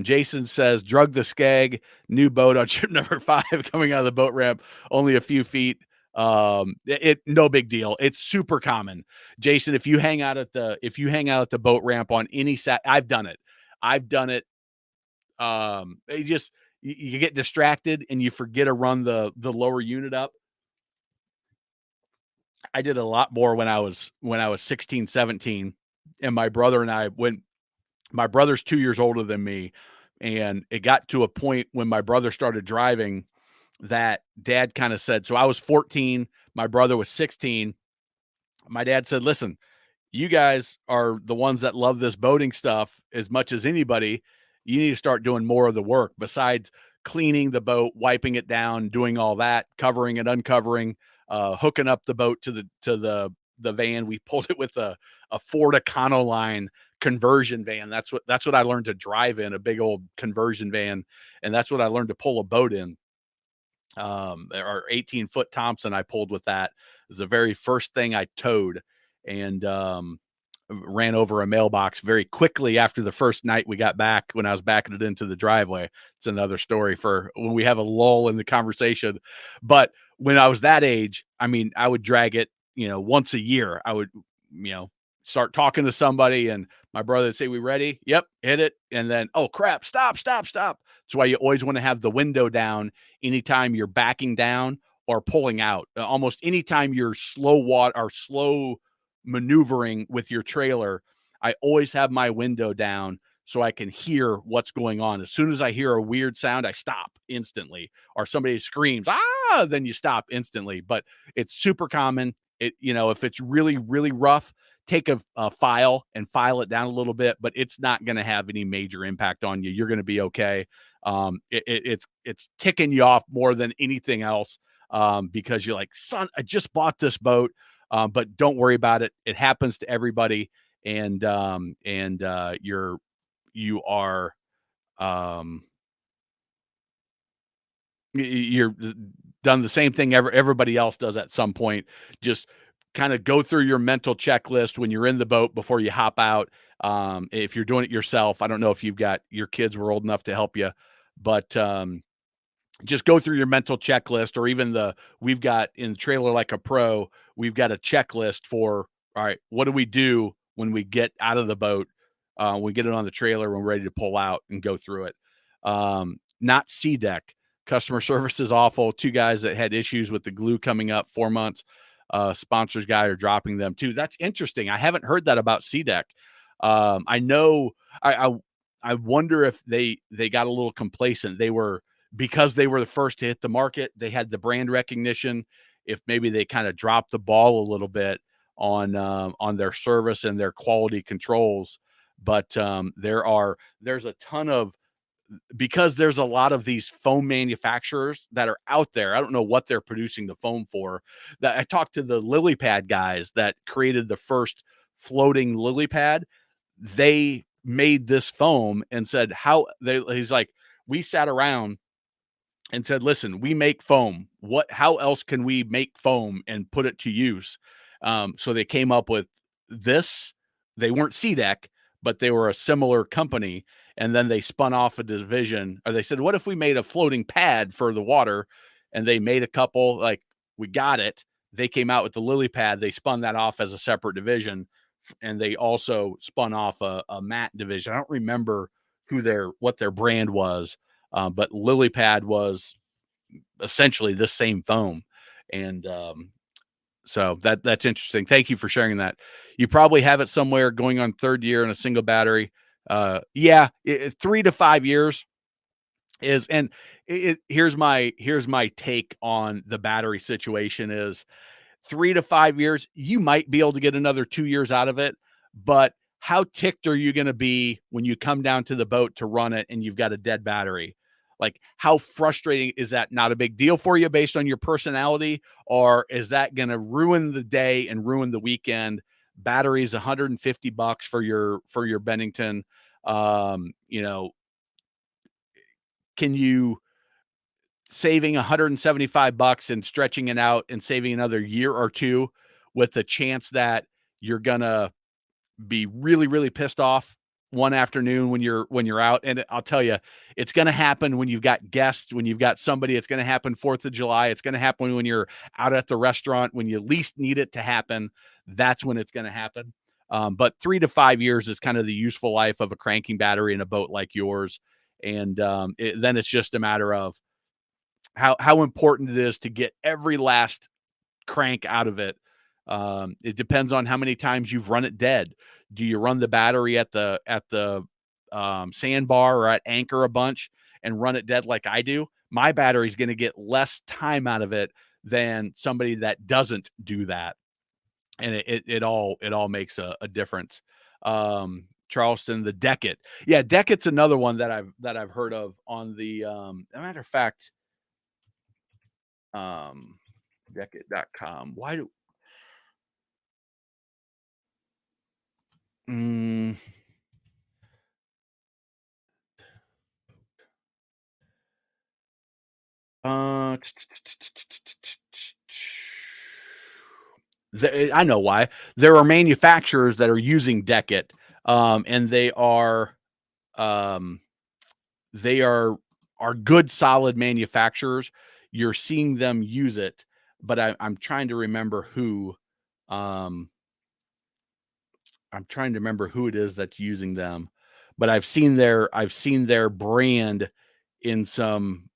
Jason says, drug the skeg, new boat on trip number 5, coming out of the boat ramp, only a few feet. No big deal. It's super common. Jason, if you hang out at the boat ramp on any I've done it. I've done it. You get distracted and you forget to run the lower unit up. I did a lot more when I was 16, 17, and my brother and I went. My brother's 2 years older than me, and it got to a point when my brother started driving that dad kind of said, so I was 14, my brother was 16. My dad said, "Listen, you guys are the ones that love this boating stuff as much as anybody. you need to start doing more of the work besides cleaning the boat, wiping it down, doing all that, covering and uncovering, hooking up the boat to the van. We pulled it with a Ford Econoline conversion van. That's what I learned to drive in, a big old conversion van, and that's what I learned to pull a boat in. Our 18-foot Thompson I pulled with that. It was the very first thing I towed, and ran over a mailbox very quickly after the first night we got back when I was backing it into the driveway. It's another story for when we have a lull in the conversation. But when I was that age, I mean, I would drag it, once a year. I would, start talking to somebody, and my brother would say, "We ready?" "Yep, hit it." And then, "Oh crap, stop, stop, stop." That's why you always want to have the window down anytime you're backing down or pulling out. Almost anytime you're slow maneuvering with your trailer, I always have my window down so I can hear what's going on. As soon as I hear a weird sound, I stop instantly, or somebody screams, "Ah!" Then you stop instantly. But it's super common. If it's really, really rough, take a file and file it down a little bit, but it's not going to have any major impact on you. You're going to be okay. It's ticking you off more than anything else, because you're like, "Son, I just bought this boat." But don't worry about it. It happens to everybody. And you are, um, you're done the same thing everybody else does at some point. Just kind of go through your mental checklist when you're in the boat before you hop out. If you're doing it yourself, I don't know if you've got your kids were old enough to help you, but, just go through your mental checklist, or even we've got in Trailer Like a Pro, we've got a checklist for, all right, what do we do when we get out of the boat? We get it on the trailer when we're ready to pull out and go through it. Not C deck. Customer service is awful. Two guys that had issues with the glue coming up, 4 months. Sponsors guy are dropping them too. That's interesting. I haven't heard that about C deck. I know. I wonder if they got a little complacent. Because they were the first to hit the market, they had the brand recognition. If maybe they kind of dropped the ball a little bit on their service and their quality controls. But there's a ton of, because there's a lot of these foam manufacturers that are out there. I don't know what they're producing the foam for. That I talked to the lily pad guys that created the first floating lily pad. They made this foam and said he's like, we sat around and said, "Listen, we make foam. How else can we make foam and put it to use?" So they came up with this. They weren't CDEC, but they were a similar company. And then they spun off a division, or they said, "What if we made a floating pad for the water?" And they made a couple, like, we got it. They came out with the lily pad. They spun that off as a separate division. And they also spun off a mat division. I don't remember what their brand was. But lily pad was essentially the same foam. And so that's interesting. Thank you for sharing that. You probably have it somewhere going on third year in a single battery. Yeah, 3 to 5 years is, and here's my take on the battery situation is, 3 to 5 years, you might be able to get another 2 years out of it, but how ticked are you going to be when you come down to the boat to run it and you've got a dead battery? Like, how frustrating is that? Not a big deal for you based on your personality, or is that going to ruin the day and ruin the weekend? Batteries $150 for your Bennington. You know, can you saving $175 and stretching it out and saving another year or two with the chance that you're gonna be really, really pissed off one afternoon when you're out? And I'll tell you, it's gonna happen when you've got guests, when you've got somebody. It's gonna happen 4th of July. It's gonna happen when you're out at the restaurant, when you least need it to happen. That's when it's gonna happen. But 3 to 5 years is kind of the useful life of a cranking battery in a boat like yours. And then it's just a matter of how important it is to get every last crank out of it. It depends on how many times you've run it dead. Do you run the battery at the sandbar or at anchor a bunch and run it dead like I do? My battery's going to get less time out of it than somebody that doesn't do that. And it all makes a difference. Charleston, the Deckit. Yeah, Deckit's another one that I've heard of on the as a matter of fact, um Deckit.com. Why do mm, uh I know why. There are manufacturers that are using Deckit, and um, they are good, solid manufacturers. You're seeing them use it, but I'm trying to remember who. Um, I'm trying to remember who it is that's using them, but I've seen their brand in some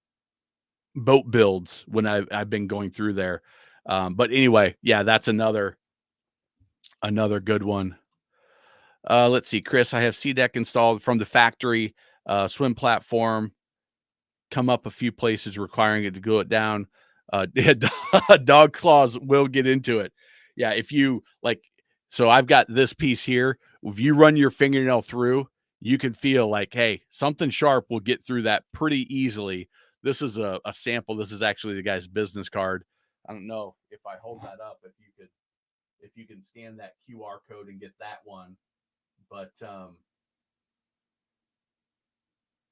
boat builds when I've been going through there. But anyway, yeah, that's another good one. Let's see, Chris. I have C deck installed from the factory, swim platform. Come up a few places requiring it to go it down. Dog claws will get into it. Yeah, if you like, so I've got this piece here. If you run your fingernail through, you can feel like, hey, something sharp will get through that pretty easily. This is a sample. This is actually the guy's business card. I don't know if I hold that up, if you can scan that QR code and get that one. But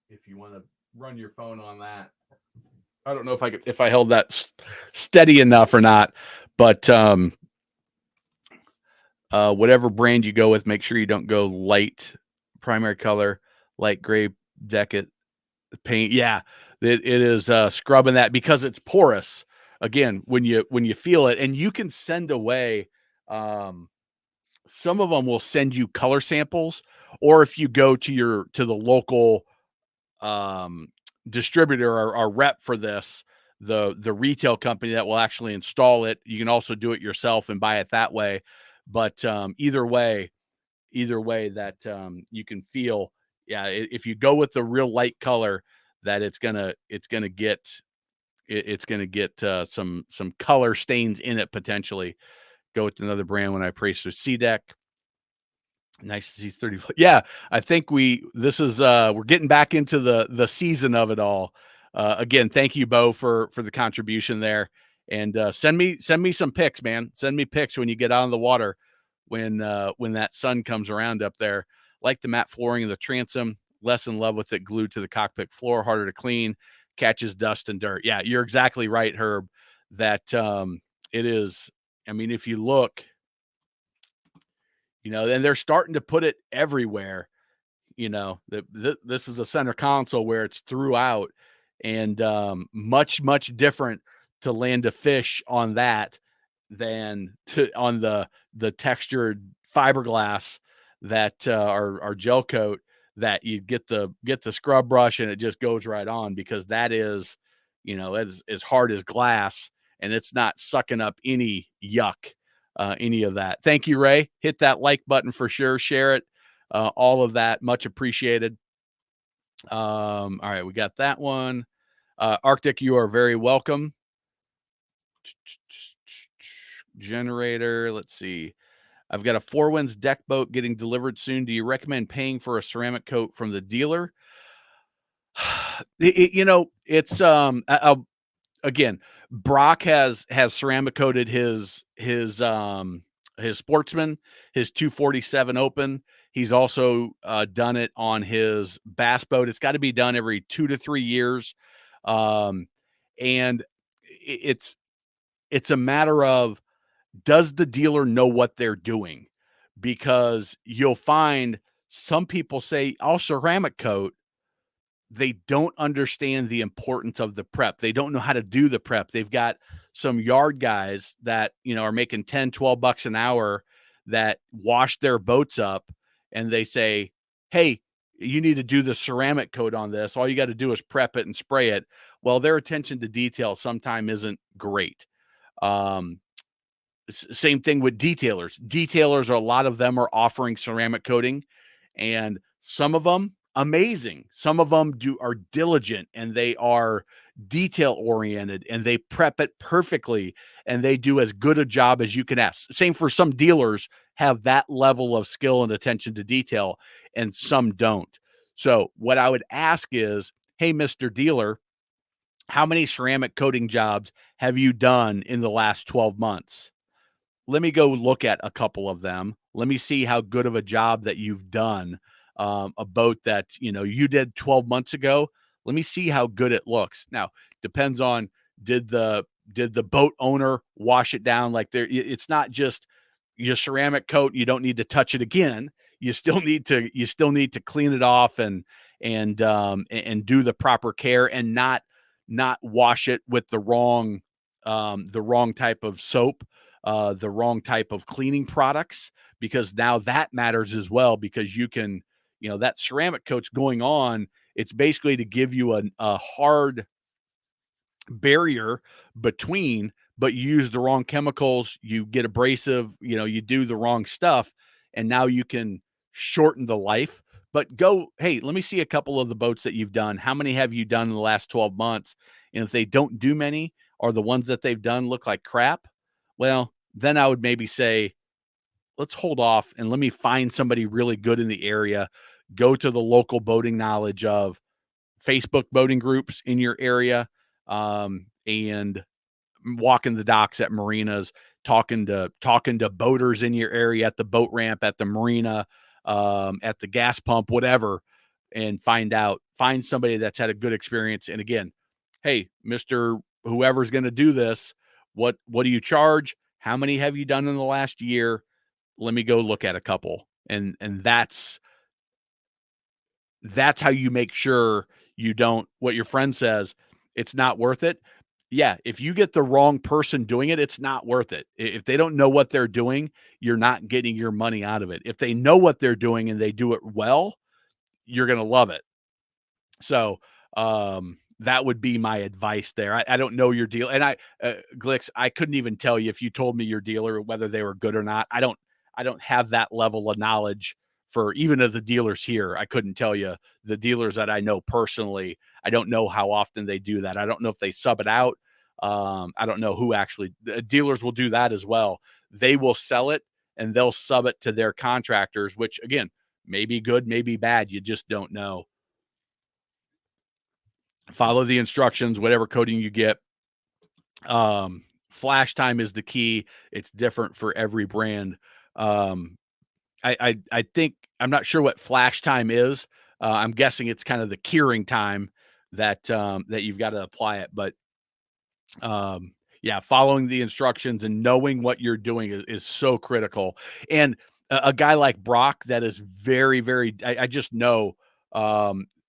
if you want to run your phone on that, I don't know if I held that steady enough or not, but whatever brand you go with, make sure you don't go light primary color, light gray Deckit paint. Yeah, it is scrubbing that because it's porous. Again, when you feel it, and you can send away. Some of them will send you color samples, or if you go to the local um, distributor or rep for this, the retail company that will actually install it. You can also do it yourself and buy it that way. But either way that you can feel, yeah, if you go with the real light color, that it's gonna get some color stains in it potentially. Go with another brand when I praise for C deck. Nice to see 30. Yeah, I think we're getting back into the season of it all. Again, thank you, Bo, for the contribution there. And send me some pics, man. Send me pics when you get out on the water when that sun comes around up there. Like the matte flooring of the transom, less in love with it glued to the cockpit floor, harder to clean, catches dust and dirt. Yeah, you're exactly right, Herb. That it is. I mean, if you look, and they're starting to put it everywhere. This is a center console where it's throughout, and much different to land a fish on that than on the textured fiberglass that our gel coat, that you get the scrub brush and it just goes right on, because that is as hard as glass, and it's not sucking up any yuck, any of that. Thank you, Ray. Hit that like button for sure. Share it. All of that, much appreciated. All right, we got that one. Arctic, you are very welcome. Generator, let's see. I've got a Four Winds deck boat getting delivered soon. Do you recommend paying for a ceramic coat from the dealer? It's again, Brock has ceramic coated his Sportsman, his 247 Open. He's also done it on his bass boat. It's got to be done every 2 to 3 years, and it's a matter of, does the dealer know what they're doing? Because you'll find some people say, "I'll ceramic coat." They don't understand the importance of the prep. They don't know how to do the prep. They've got some yard guys that, are making 10, 12 bucks an hour that wash their boats up, and they say, "Hey, you need to do the ceramic coat on this. All you got to do is prep it and spray it." Well, their attention to detail sometimes isn't great. Um, Same thing with detailers. A lot of them are offering ceramic coating, and some of them amazing. Some of them are diligent, and they are detail oriented, and they prep it perfectly, and they do as good a job as you can ask. Same for some dealers have that level of skill and attention to detail, and some don't. So what I would ask is, hey, Mr. Dealer, how many ceramic coating jobs have you done in the last 12 months? Let me go look at a couple of them. Let me see how good of a job that you've done. A boat that you did 12 months ago. Let me see how good it looks. Now, depends on, did the boat owner wash it down? Like, it's not just your ceramic coat. You don't need to touch it again. You still need to clean it off and do the proper care, and not wash it with the wrong type of soap, the wrong type of cleaning products, because now that matters as well, because that ceramic coat's going on. It's basically to give you a hard barrier between, but you use the wrong chemicals, you get abrasive, you do the wrong stuff, and now you can shorten the life. But hey, let me see a couple of the boats that you've done. How many have you done in the last 12 months? And if they don't do many, or the ones that they've done look like crap, well, then I would maybe say, let's hold off and let me find somebody really good in the area. Go to the local boating knowledge of Facebook boating groups in your area, and walking the docks at marinas, talking to boaters in your area, at the boat ramp, at the marina, at the gas pump, whatever, and find somebody that's had a good experience. And again, hey, Mr. Whoever's going to do this, what do you charge? How many have you done in the last year? Let me go look at a couple. And that's how you make sure you don't, what your friend says, it's not worth it. Yeah, if you get the wrong person doing it, it's not worth it. If they don't know what they're doing, you're not getting your money out of it. If they know what they're doing and they do it well, you're going to love it. So, that would be my advice there. I don't know your deal. And Glix, I couldn't even tell you, if you told me your dealer, whether they were good or not. I don't have that level of knowledge for even of the dealers here. I couldn't tell you the dealers that I know personally. I don't know how often they do that. I don't know if they sub it out. I don't know who actually, dealers will do that as well. They will sell it and they'll sub it to their contractors, which again, may be good, may be bad. You just don't know. Follow the instructions, whatever coating you get. Flash time is the key. It's different for every brand. I think, I'm not sure what flash time is. I'm guessing it's kind of the curing time that you've got to apply it. But yeah, following the instructions and knowing what you're doing is so critical. And a guy like Brock, that is very, very, I just know,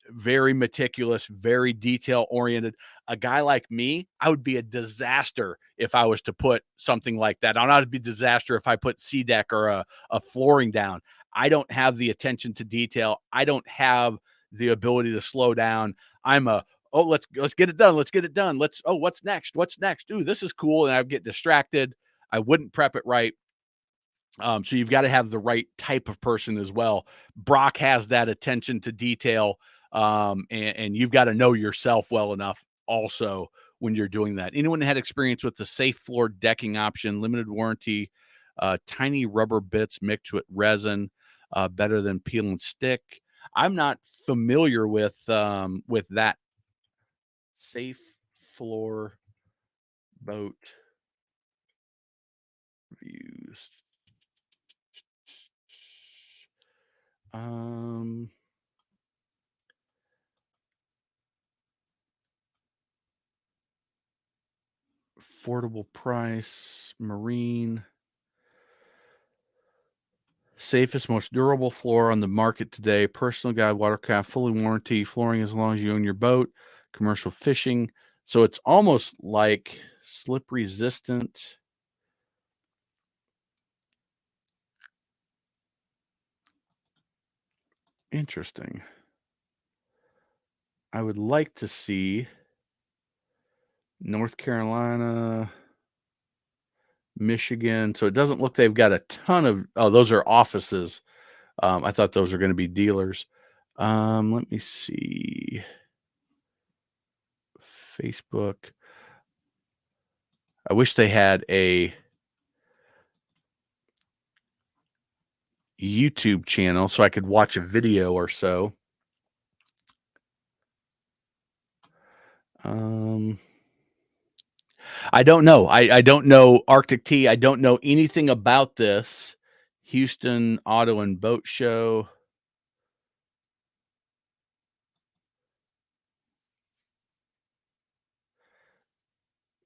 very meticulous, very detail oriented. A guy like me, I would be a disaster if I was to put something like that on. I'd be a disaster if I put C deck or a flooring down. I don't have the attention to detail. I don't have the ability to slow down. I'm a, oh, let's get it done. Let's get it done. What's next? What's next? Ooh, this is cool. And I get distracted. I wouldn't prep it right. So you've got to have the right type of person as well. Brock has that attention to detail. And you've got to know yourself well enough also when you're doing that. Anyone had experience with the safe floor decking option, limited warranty, tiny rubber bits mixed with resin, better than peel and stick? I'm not familiar with that. Safe floor boat views. Affordable price, marine. Safest, most durable floor on the market today. Personal guide, watercraft, fully warranty, flooring as long as you own your boat, commercial fishing. So it's almost like slip resistant. Interesting. I would like to see North Carolina, Michigan. So it doesn't look they've got a ton of, those are offices. I thought those are going to be dealers. Let me see. Facebook. I wish they had a YouTube channel so I could watch a video or so. I don't know. I don't know Arctic Tea. I don't know anything about this. Houston Auto and Boat Show.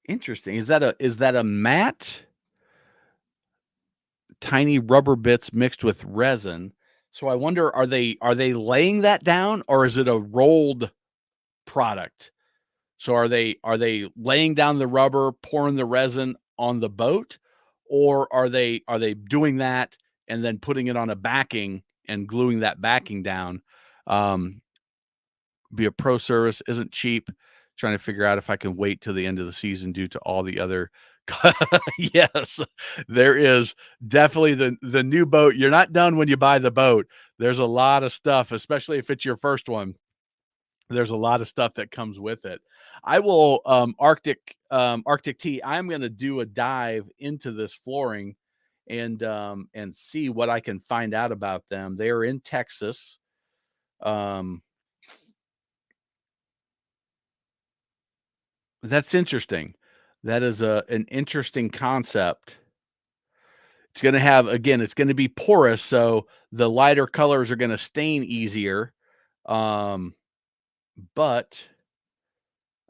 Interesting. Is that a matte? Tiny rubber bits mixed with resin. So I wonder, are they laying that down, or is it a rolled product? So are they laying down the rubber, pouring the resin on the boat, or are they doing that and then putting it on a backing and gluing that backing down? Be a pro service, isn't cheap. Trying to figure out if I can wait till the end of the season due to all the other. Yes, there is definitely the new boat. You're not done when you buy the boat. There's a lot of stuff, especially if it's your first one. There's a lot of stuff that comes with it. I will Arctic Tea. I'm going to do a dive into this flooring and see what I can find out about them. They are in Texas. That's interesting. That is an interesting concept. It's going to have, again, it's going to be porous, so the lighter colors are going to stain easier. But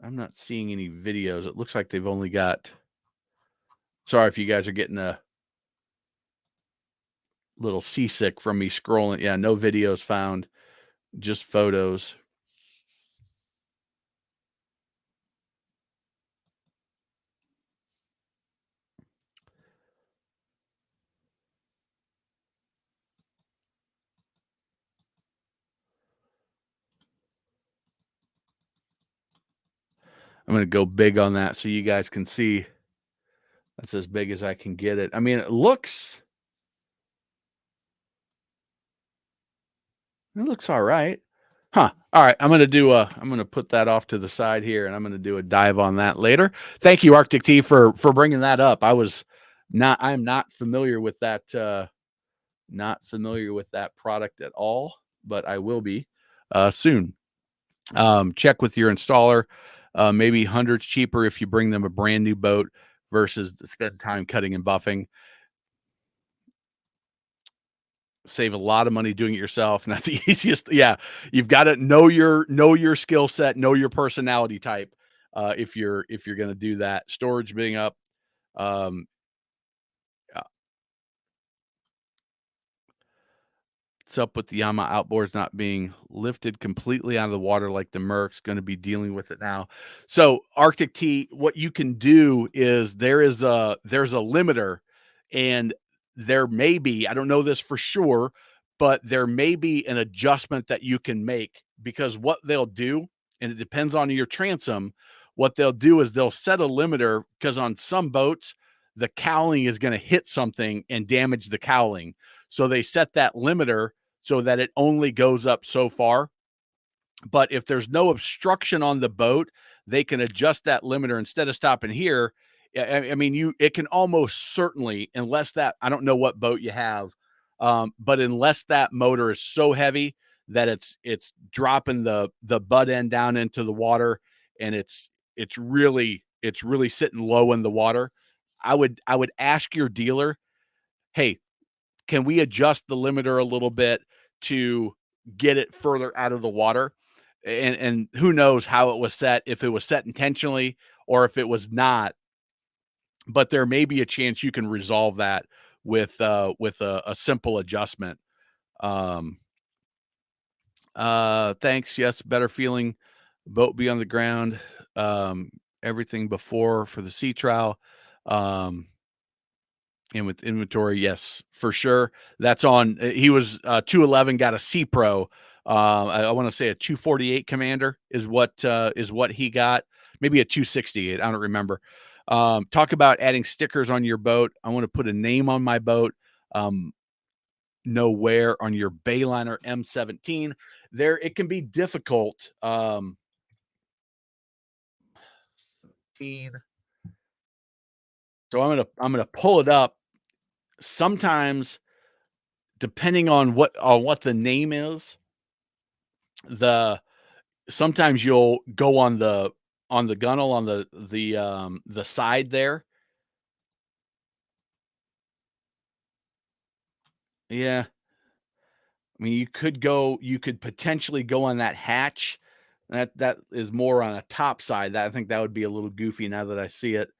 I'm not seeing any videos. It looks like they've only got. Sorry if you guys are getting a little seasick from me scrolling. Yeah, no videos found, just photos. I'm going to go big on that so you guys can see. That's as big as I can get it. I mean, it looks all right. Huh. All right. I'm going to put that off to the side here and I'm going to do a dive on that later. Thank you, Arctic Tea, for bringing that up. I'm not familiar with that, product at all, but I will be, soon. Check with your installer, maybe hundreds cheaper if you bring them a brand new boat versus spend time cutting and buffing. Save a lot of money doing it yourself. Not the easiest. Yeah, you've got to know your skill set, know your personality type. If you're going to do that, storage being up. What's up with the Yama outboards not being lifted completely out of the water like the Merc's? Going to be dealing with it now. So Arctic Tea, what you can do is there's a limiter, and there may be, I don't know this for sure, but there may be an adjustment that you can make, because what they'll do, and it depends on your transom, what they'll do is they'll set a limiter, because on some boats the cowling is going to hit something and damage the cowling. So they set that limiter so that it only goes up so far. But if there's no obstruction on the boat, they can adjust that limiter instead of stopping here. I mean, it can almost certainly, unless that, I don't know what boat you have, but unless that motor is so heavy that it's dropping the butt end down into the water, and it's really sitting low in the water, I would ask your dealer, hey, can we adjust the limiter a little bit to get it further out of the water? And who knows how it was set, if it was set intentionally or if it was not. But there may be a chance you can resolve that with a simple adjustment. Thanks. Yes, better feeling. Boat be on the ground. Everything before for the sea trial. And with inventory, yes, for sure. That's on. He was 211, got a C Pro. I want to say a 248 Commander is what he got. Maybe a 268. I don't remember. Talk about adding stickers on your boat. I want to put a name on my boat. know where on your Bayliner M17 there, it can be difficult. 17. So I'm gonna pull it up. Sometimes, depending on what the name is, the sometimes you'll go on the gunnel on the side there. Yeah, I mean you could potentially go on that hatch. That is more on a top side. That I think that would be a little goofy now that I see it.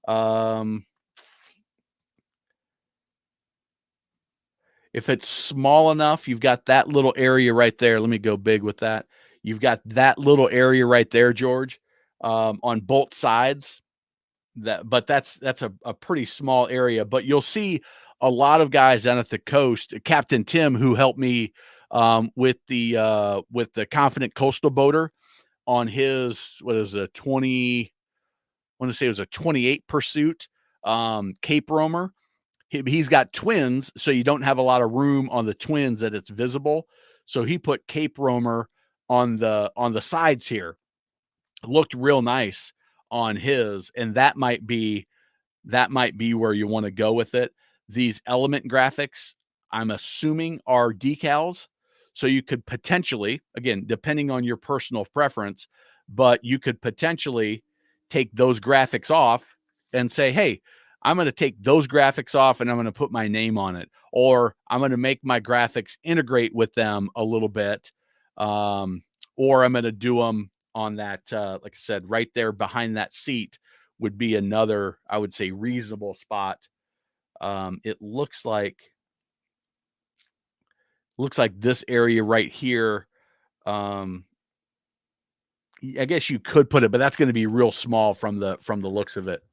Um, if it's small enough, you've got that little area right there. Let me go big with that. You've got that little area right there, George, on both sides. But that's a pretty small area. But you'll see a lot of guys down at the coast. Captain Tim, who helped me with the Confident Coastal Boater on his what is a 20. I want to say it was a 28 Pursuit Cape Roamer. He's got twins, so you don't have a lot of room on the twins that it's visible. So he put Cape Roamer on the sides here. Looked real nice on his, and that might be where you want to go with it. These element graphics, I'm assuming, are decals. So you could potentially, again, depending on your personal preference, but you could potentially take those graphics off and say, hey, I'm going to take those graphics off and I'm going to put my name on it. Or I'm going to make my graphics integrate with them a little bit. Or I'm going to do them on that, like I said, right there behind that seat would be another, I would say, reasonable spot. It looks like this area right here. Um, I guess you could put it, but that's going to be real small from the looks of it.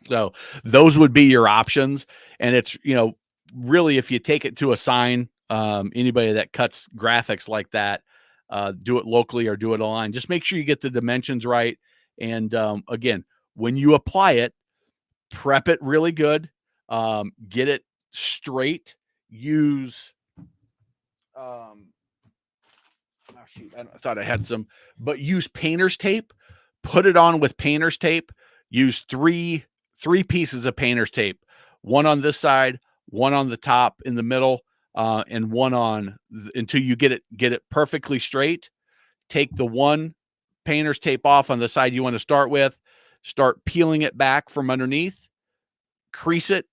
So those would be your options, and it's really if you take it to a sign, anybody that cuts graphics like that, do it locally or do it online. Just make sure you get the dimensions right, and again, when you apply it, prep it really good, get it straight. Use oh shoot, I thought I had some, but use painter's tape. Put it on with painter's tape. Use three pieces of painter's tape. One on this side, one on the top in the middle, and one on until you get it perfectly straight. Take the one painter's tape off on the side you want to start with. Start peeling it back from underneath. Crease it,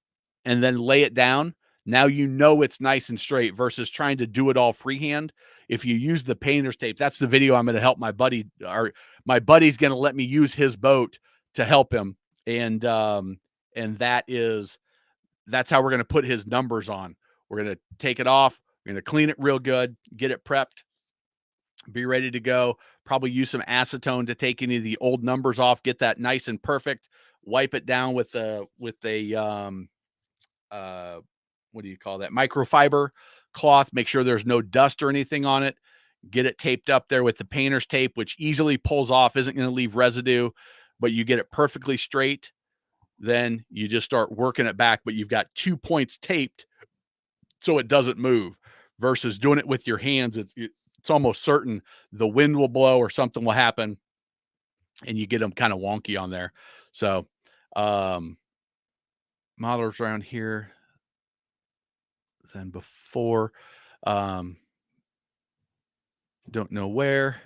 and then lay it down. Now you know it's nice and straight versus trying to do it all freehand. If you use the painter's tape, that's the video I'm going to help my buddy, or my buddy's going to let me use his boat to help him. And that's how we're going to put his numbers on. We're going to take it off. We're going to clean it real good, get it prepped, be ready to go. Probably use some acetone to take any of the old numbers off, get that nice and perfect. Wipe it down with a what do you call that? Microfiber cloth. Make sure there's no dust or anything on it. Get it taped up there with the painter's tape, which easily pulls off, isn't going to leave residue, but you get it perfectly straight. Then you just start working it back, but you've got 2 points taped so it doesn't move versus doing it with your hands. It's almost certain the wind will blow or something will happen and you get them kind of wonky on there. So, modelers around here than before. Don't know where.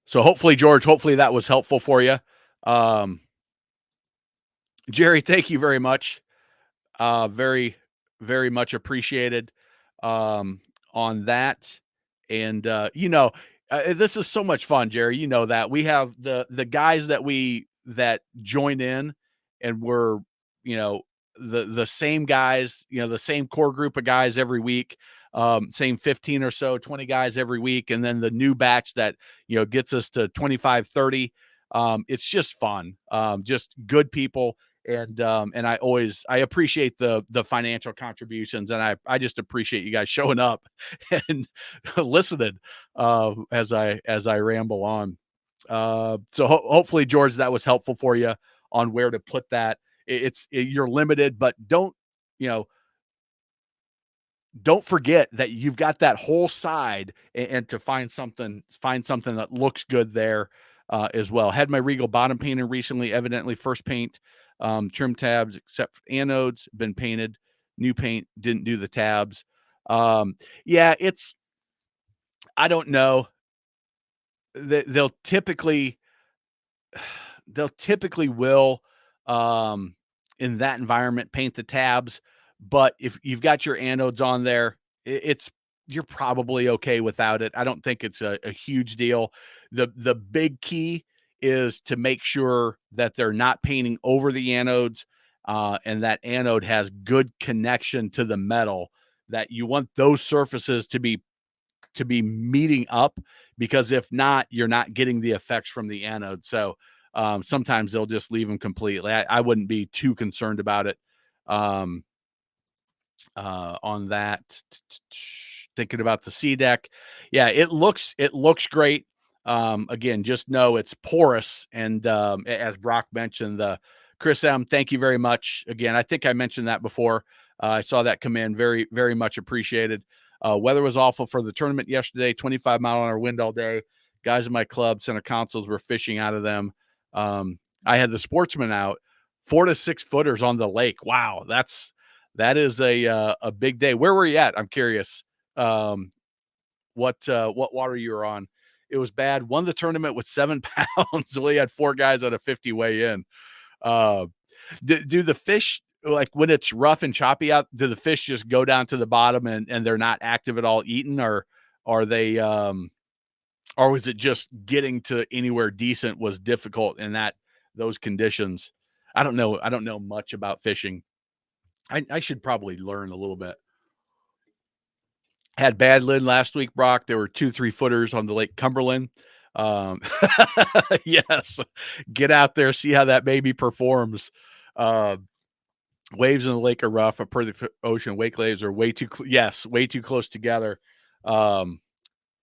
So hopefully, George, hopefully that was helpful for you. Jerry, thank you very much. Very, very much appreciated on that. And this is so much fun, Jerry. You know that we have the guys that join in, and we're the same guys, the same core group of guys every week. Same 15 or so, 20 guys every week, and then the new batch that gets us to 25, 30. It's just fun, just good people. And I appreciate the financial contributions, and I just appreciate you guys showing up and listening as I ramble on. So hopefully, George, that was helpful for you on where to put that. You're limited, but don't don't forget that you've got that whole side, and to find something that looks good there as well. Had my Regal bottom painted recently, evidently first paint, trim tabs except for anodes been painted. New paint didn't do the tabs. Yeah, it's, I don't know. They'll typically will, um, in that environment, paint the tabs. But if you've got your anodes on there, it's, you're probably okay without it. I don't think it's a huge deal. The big key is to make sure that they're not painting over the anodes, and that anode has good connection to the metal. That you want those surfaces to be meeting up, because if not, you're not getting the effects from the anode. So sometimes they'll just leave them completely. I wouldn't be too concerned about it um, on that. Thinking about the C deck, yeah, it looks great. Again, just know it's porous, and as Brock mentioned, the Chris M, thank you very much. Again, I think I mentioned that before. I saw that come in, very very much appreciated. Weather was awful for the tournament yesterday. 25-mile-an-hour wind all day. Guys in my club center consoles were fishing out of them. I had the sportsman out, 4 to 6 footers on the lake. Wow, that is a big day. Where were you at? I'm curious. Um, what water you were on? It was bad. Won the tournament with 7 pounds. We had 4 guys at a 50 weigh in. Uh, do the fish, like when it's rough and choppy out, do the fish just go down to the bottom and they're not active at all eating, or are they or was it just getting to anywhere decent was difficult in those conditions? I don't know much about fishing. I should probably learn a little bit. Had bad lid last week, Brock. There were 2 3-footers on the Lake Cumberland. Um, yes, get out there, see how that baby performs. Uh, Waves in the lake are rough. Per the ocean, wake waves are way too close together. Um,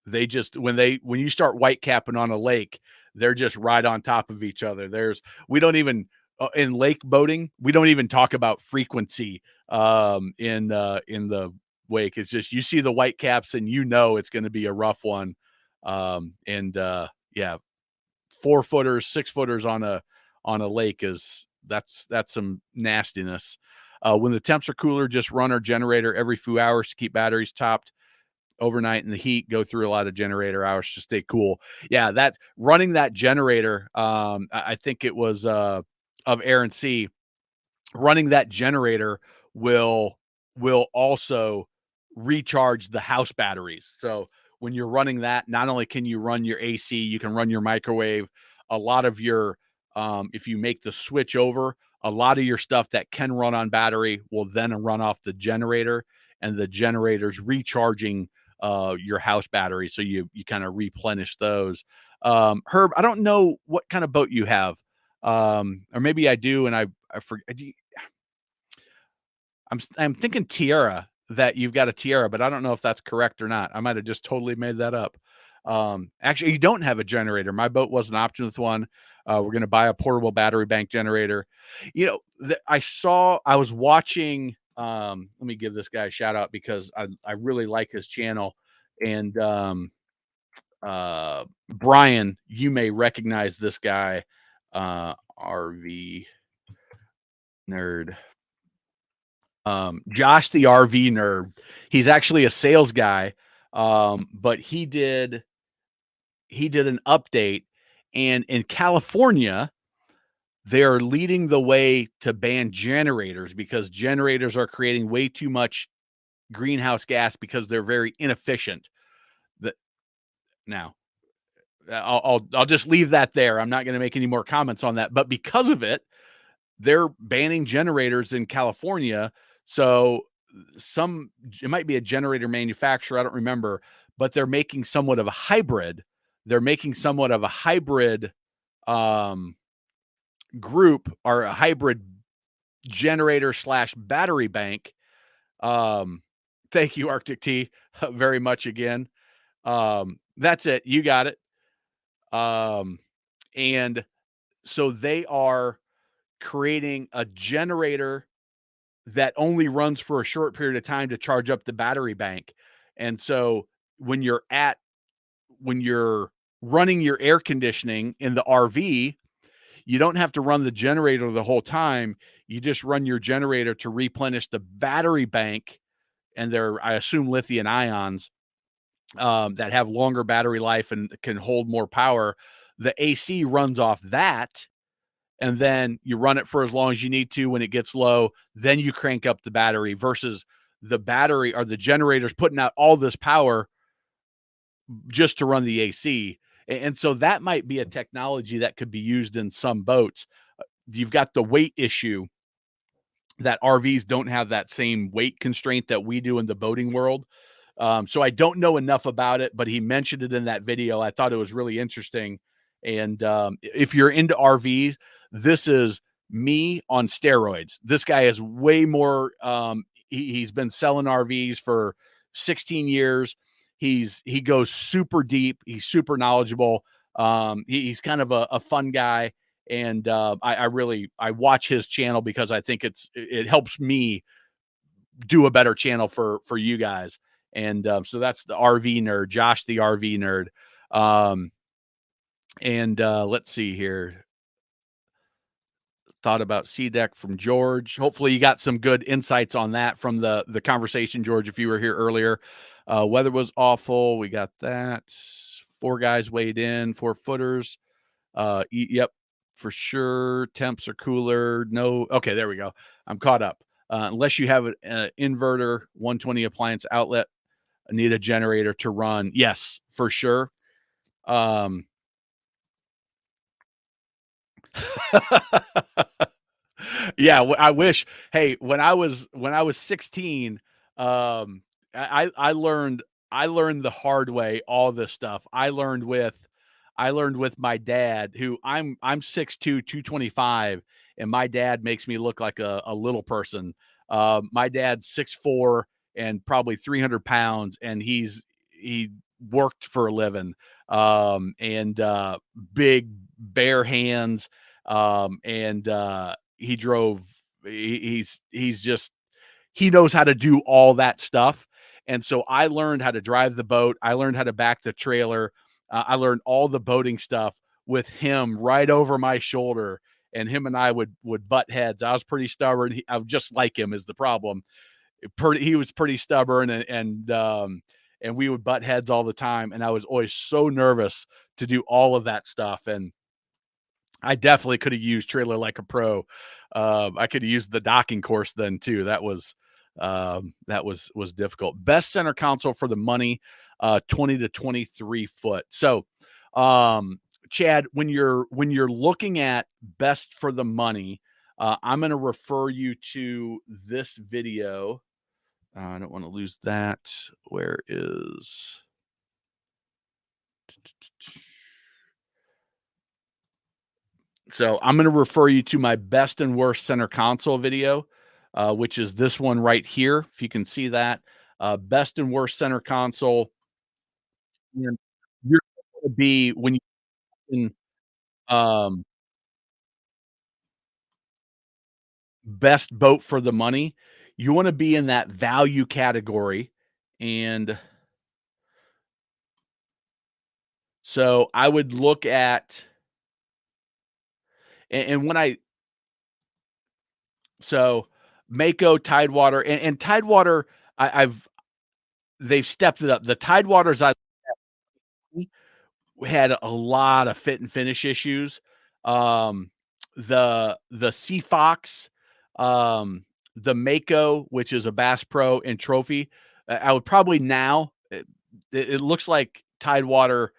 they just, when you start white capping on a lake, they're just right on top of each other. We don't even in lake boating, we don't even talk about frequency in the wake. It's just, you see the white caps and you know it's going to be a rough one. And yeah, 4-footers, 6-footers on a lake that's some nastiness. When the temps are cooler, just run our generator every few hours to keep batteries topped overnight in the heat. Go through a lot of generator hours to stay cool. Yeah, that running that generator, I think it was of Aaron C. Running that generator will also recharge the house batteries. So when you're running that, not only can you run your AC, you can run your microwave. A lot of your if you make the switch over, a lot of your stuff that can run on battery will then run off the generator, and the generator's recharging your house battery, so you kind of replenish those. Herb, I don't know what kind of boat you have, or maybe I do, and I forget. I'm thinking Tiara, that you've got a Tiara, but I don't know if that's correct or not. I might have just totally made that up. Actually, you don't have a generator. My boat was an option with one. We're going to buy a portable battery bank generator. You know, I was watching, let me give this guy a shout out because I really like his channel. And Brian, you may recognize this guy, RV nerd. Josh the RV nerd. He's actually a sales guy, but he did an update, and in California, they're leading the way to ban generators because generators are creating way too much greenhouse gas because they're very inefficient. That now, I'll just leave that there. I'm not going to make any more comments on that. But because of it, they're banning generators in California. So it might be a generator manufacturer, I don't remember, but they're making somewhat of a hybrid. They're making somewhat of a hybrid um, group, or a hybrid generator slash battery bank. Um, Thank you, Arctic Tea, very much again. That's it. You got it. And so they are creating a generator that only runs for a short period of time to charge up the battery bank. And so when you're at when you're running your air conditioning in the RV, you don't have to run the generator the whole time. You just run your generator to replenish the battery bank, and they're, I assume, lithium ions that have longer battery life and can hold more power. The AC runs off that, and then you run it for as long as you need to. When it gets low, then you crank up the battery, versus the battery or the generators putting out all this power just to run the AC. And so that might be a technology that could be used in some boats. You've got the weight issue, that RVs don't have that same weight constraint that we do in the boating world. So I don't know enough about it, but he mentioned it in that video. I thought it was really interesting. And if you're into RVs, this is me on steroids. This guy is way more. He's been selling RVs for 16 years. He goes super deep. He's super knowledgeable. He's kind of a fun guy, and I watch his channel because I think it helps me do a better channel for you guys. And so that's the RV nerd, Josh, the RV nerd. And let's see here. Thought about C deck from George. Hopefully you got some good insights on that from the conversation, George, if you were here earlier. Weather was awful. We got that. 4 guys weighed in, 4 footers. Yep, for sure. Temps are cooler. No. Okay, there we go. I'm caught up. Unless you have an inverter, 120 appliance outlet, need a generator to run. Yes, for sure. Yeah, I wish. Hey, when I was 16, I learned the hard way all this stuff. I learned with my dad, who I'm 6'2", 225, and my dad makes me look like a little person. My dad's 6'4" and probably 300 pounds, and he worked for a living, and big bare hands, and he drove. He's just, he knows how to do all that stuff. And so I learned how to drive the boat. I learned how to back the trailer. I learned all the boating stuff with him right over my shoulder. And him and I would butt heads. I was pretty stubborn. I was just like him is the problem. He was pretty stubborn, and we would butt heads all the time. And I was always so nervous to do all of that stuff. And I definitely could have used Trailer Like a Pro. I could have used the docking course then too. That was difficult. Best center console for the money, 20 to 23 foot. So, Chad, when you're looking at best for the money, I'm going to refer you to this video. I don't want to lose that. Where is? So I'm going to refer you to my best and worst center console video, which is this one right here. If you can see that, best and worst center console. And you're going to be when you in, um, best boat for the money. You want to be in that value category, and so I would look at, and when I so Mako, Tidewater, and Tidewater, I've they've stepped it up. The Tidewaters I had a lot of fit and finish issues. Um, the Sea Fox, the Mako, which is a Bass Pro and Trophy, I would probably now. It looks like Tidewater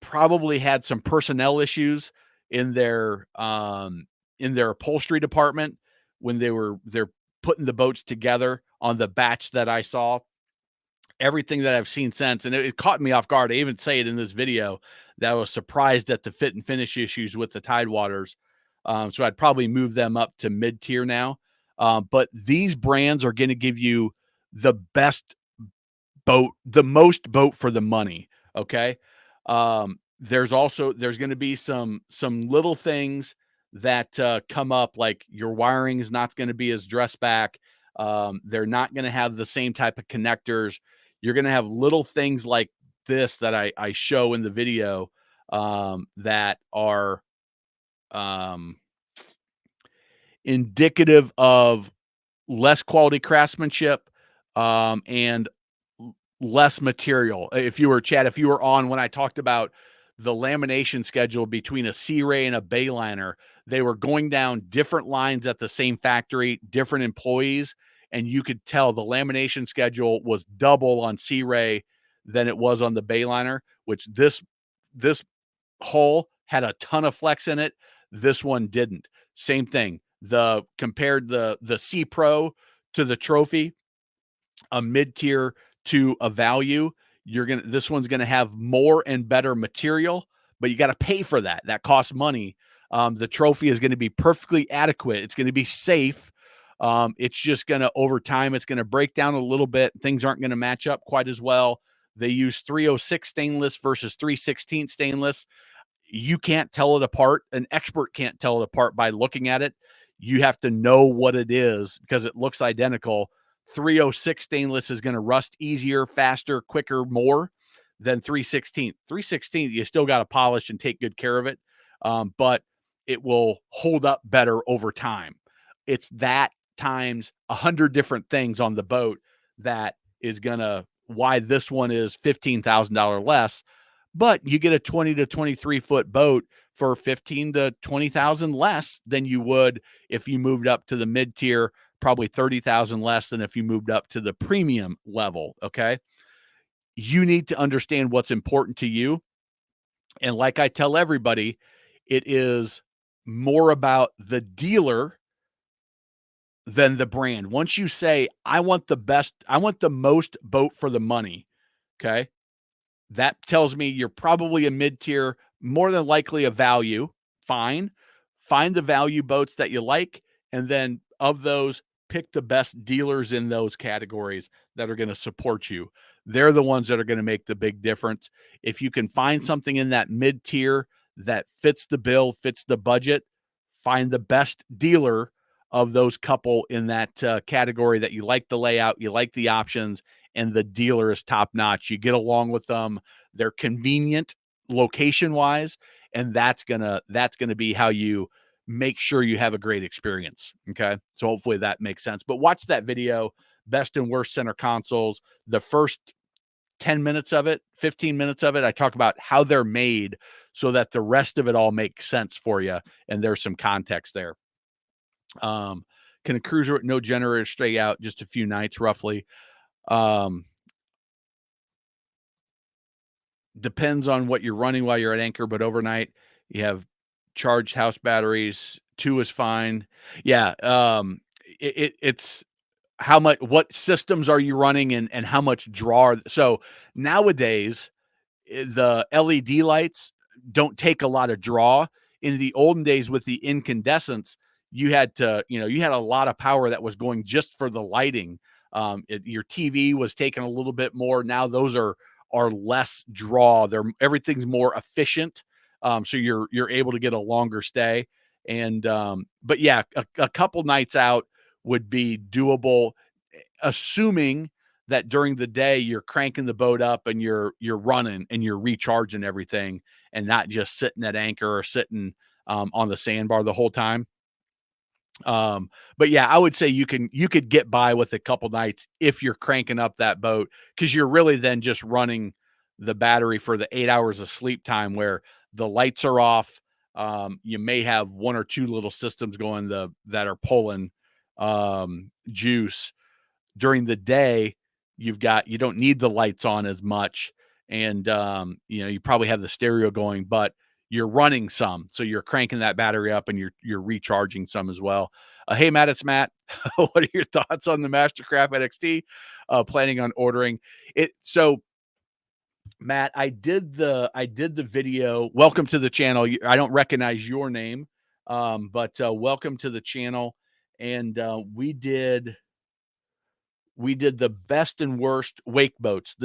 probably had some personnel issues in their upholstery department when they're putting the boats together on the batch that I saw. Everything that I've seen since, and it caught me off guard. I even say it in this video that I was surprised at the fit and finish issues with the Tidewaters. So I'd probably move them up to mid tier now. But these brands are going to give you the best boat, the most boat for the money. Okay. There's going to be some little things that come up, like your wiring is not going to be as dressed back. They're not going to have the same type of connectors. You're going to have little things like this that I show in the video that are indicative of less quality craftsmanship and less material. If you were, Chad, if you were on when I talked about the lamination schedule between a C-ray and a Bayliner, they were going down different lines at the same factory, different employees, and you could tell the lamination schedule was double on C-ray than it was on the Bayliner, which this hull had a ton of flex in it. This one didn't. Same thing. Compared the C Pro to the Trophy, a mid-tier to a value, this one's gonna have more and better material, but you got to pay for that. That costs money. The Trophy is going to be perfectly adequate. It's going to be safe. It's just going to, over time, it's going to break down a little bit. Things aren't going to match up quite as well. They use 306 stainless versus 316 stainless. You can't tell it apart. An expert can't tell it apart by looking at it. You have to know what it is because it looks identical. 306 stainless is going to rust easier, faster, quicker, more than 316. 316, you still got to polish and take good care of it, but it will hold up better over time. It's that times 100 different things on the boat that is going to, why this one is $15,000 less, but you get a 20 to 23 foot boat for 15 to 20,000 less than you would if you moved up to the mid tier, probably 30,000 less than if you moved up to the premium level. Okay. You need to understand what's important to you. And like I tell everybody, it is more about the dealer than the brand. Once you say, I want the best, I want the most boat for the money. Okay. That tells me you're probably a mid-tier, more than likely a value. Fine. Find the value boats that you like. And then of those, pick the best dealers in those categories that are going to support you. They're the ones that are going to make the big difference. If you can find something in that mid-tier that fits the bill, fits the budget, find the best dealer of those couple in that category that you like the layout, you like the options, and the dealer is top notch. You get along with them. They're convenient location wise, and that's gonna be how you make sure you have a great experience. Okay, so hopefully that makes sense. But watch that video, best and worst center consoles. The first 10 minutes of it, 15 minutes of it, I talk about how they're made so that the rest of it all makes sense for you, and there's some context there. Can a cruiser with no generator stay out just a few nights roughly? Depends on what you're running while you're at anchor, but overnight you have charged house batteries. 2 is fine. Yeah. It's how much, what systems are you running and how much draw. So nowadays the LED lights don't take a lot of draw. In the olden days with the incandescents, you had a lot of power that was going just for the lighting. Your TV was taking a little bit more. Now those are less draw. Everything's more efficient. So you're able to get a longer stay. And but yeah, a couple nights out would be doable, assuming that during the day you're cranking the boat up and you're running and you're recharging everything and not just sitting at anchor or sitting on the sandbar the whole time. But yeah, I would say you could get by with a couple nights if you're cranking up that boat, because you're really then just running the battery for the 8 hours of sleep time where the lights are off. You may have 1 or 2 little systems going that are pulling juice. During the day, you don't need the lights on as much. And, you probably have the stereo going, but you're running some. So you're cranking that battery up and you're recharging some as well. Hey, Matt, it's Matt. What are your thoughts on the Mastercraft NXT? Planning on ordering it. So Matt, I did the video. Welcome to the channel. I don't recognize your name, but welcome to the channel. And we did the best and worst wake boats.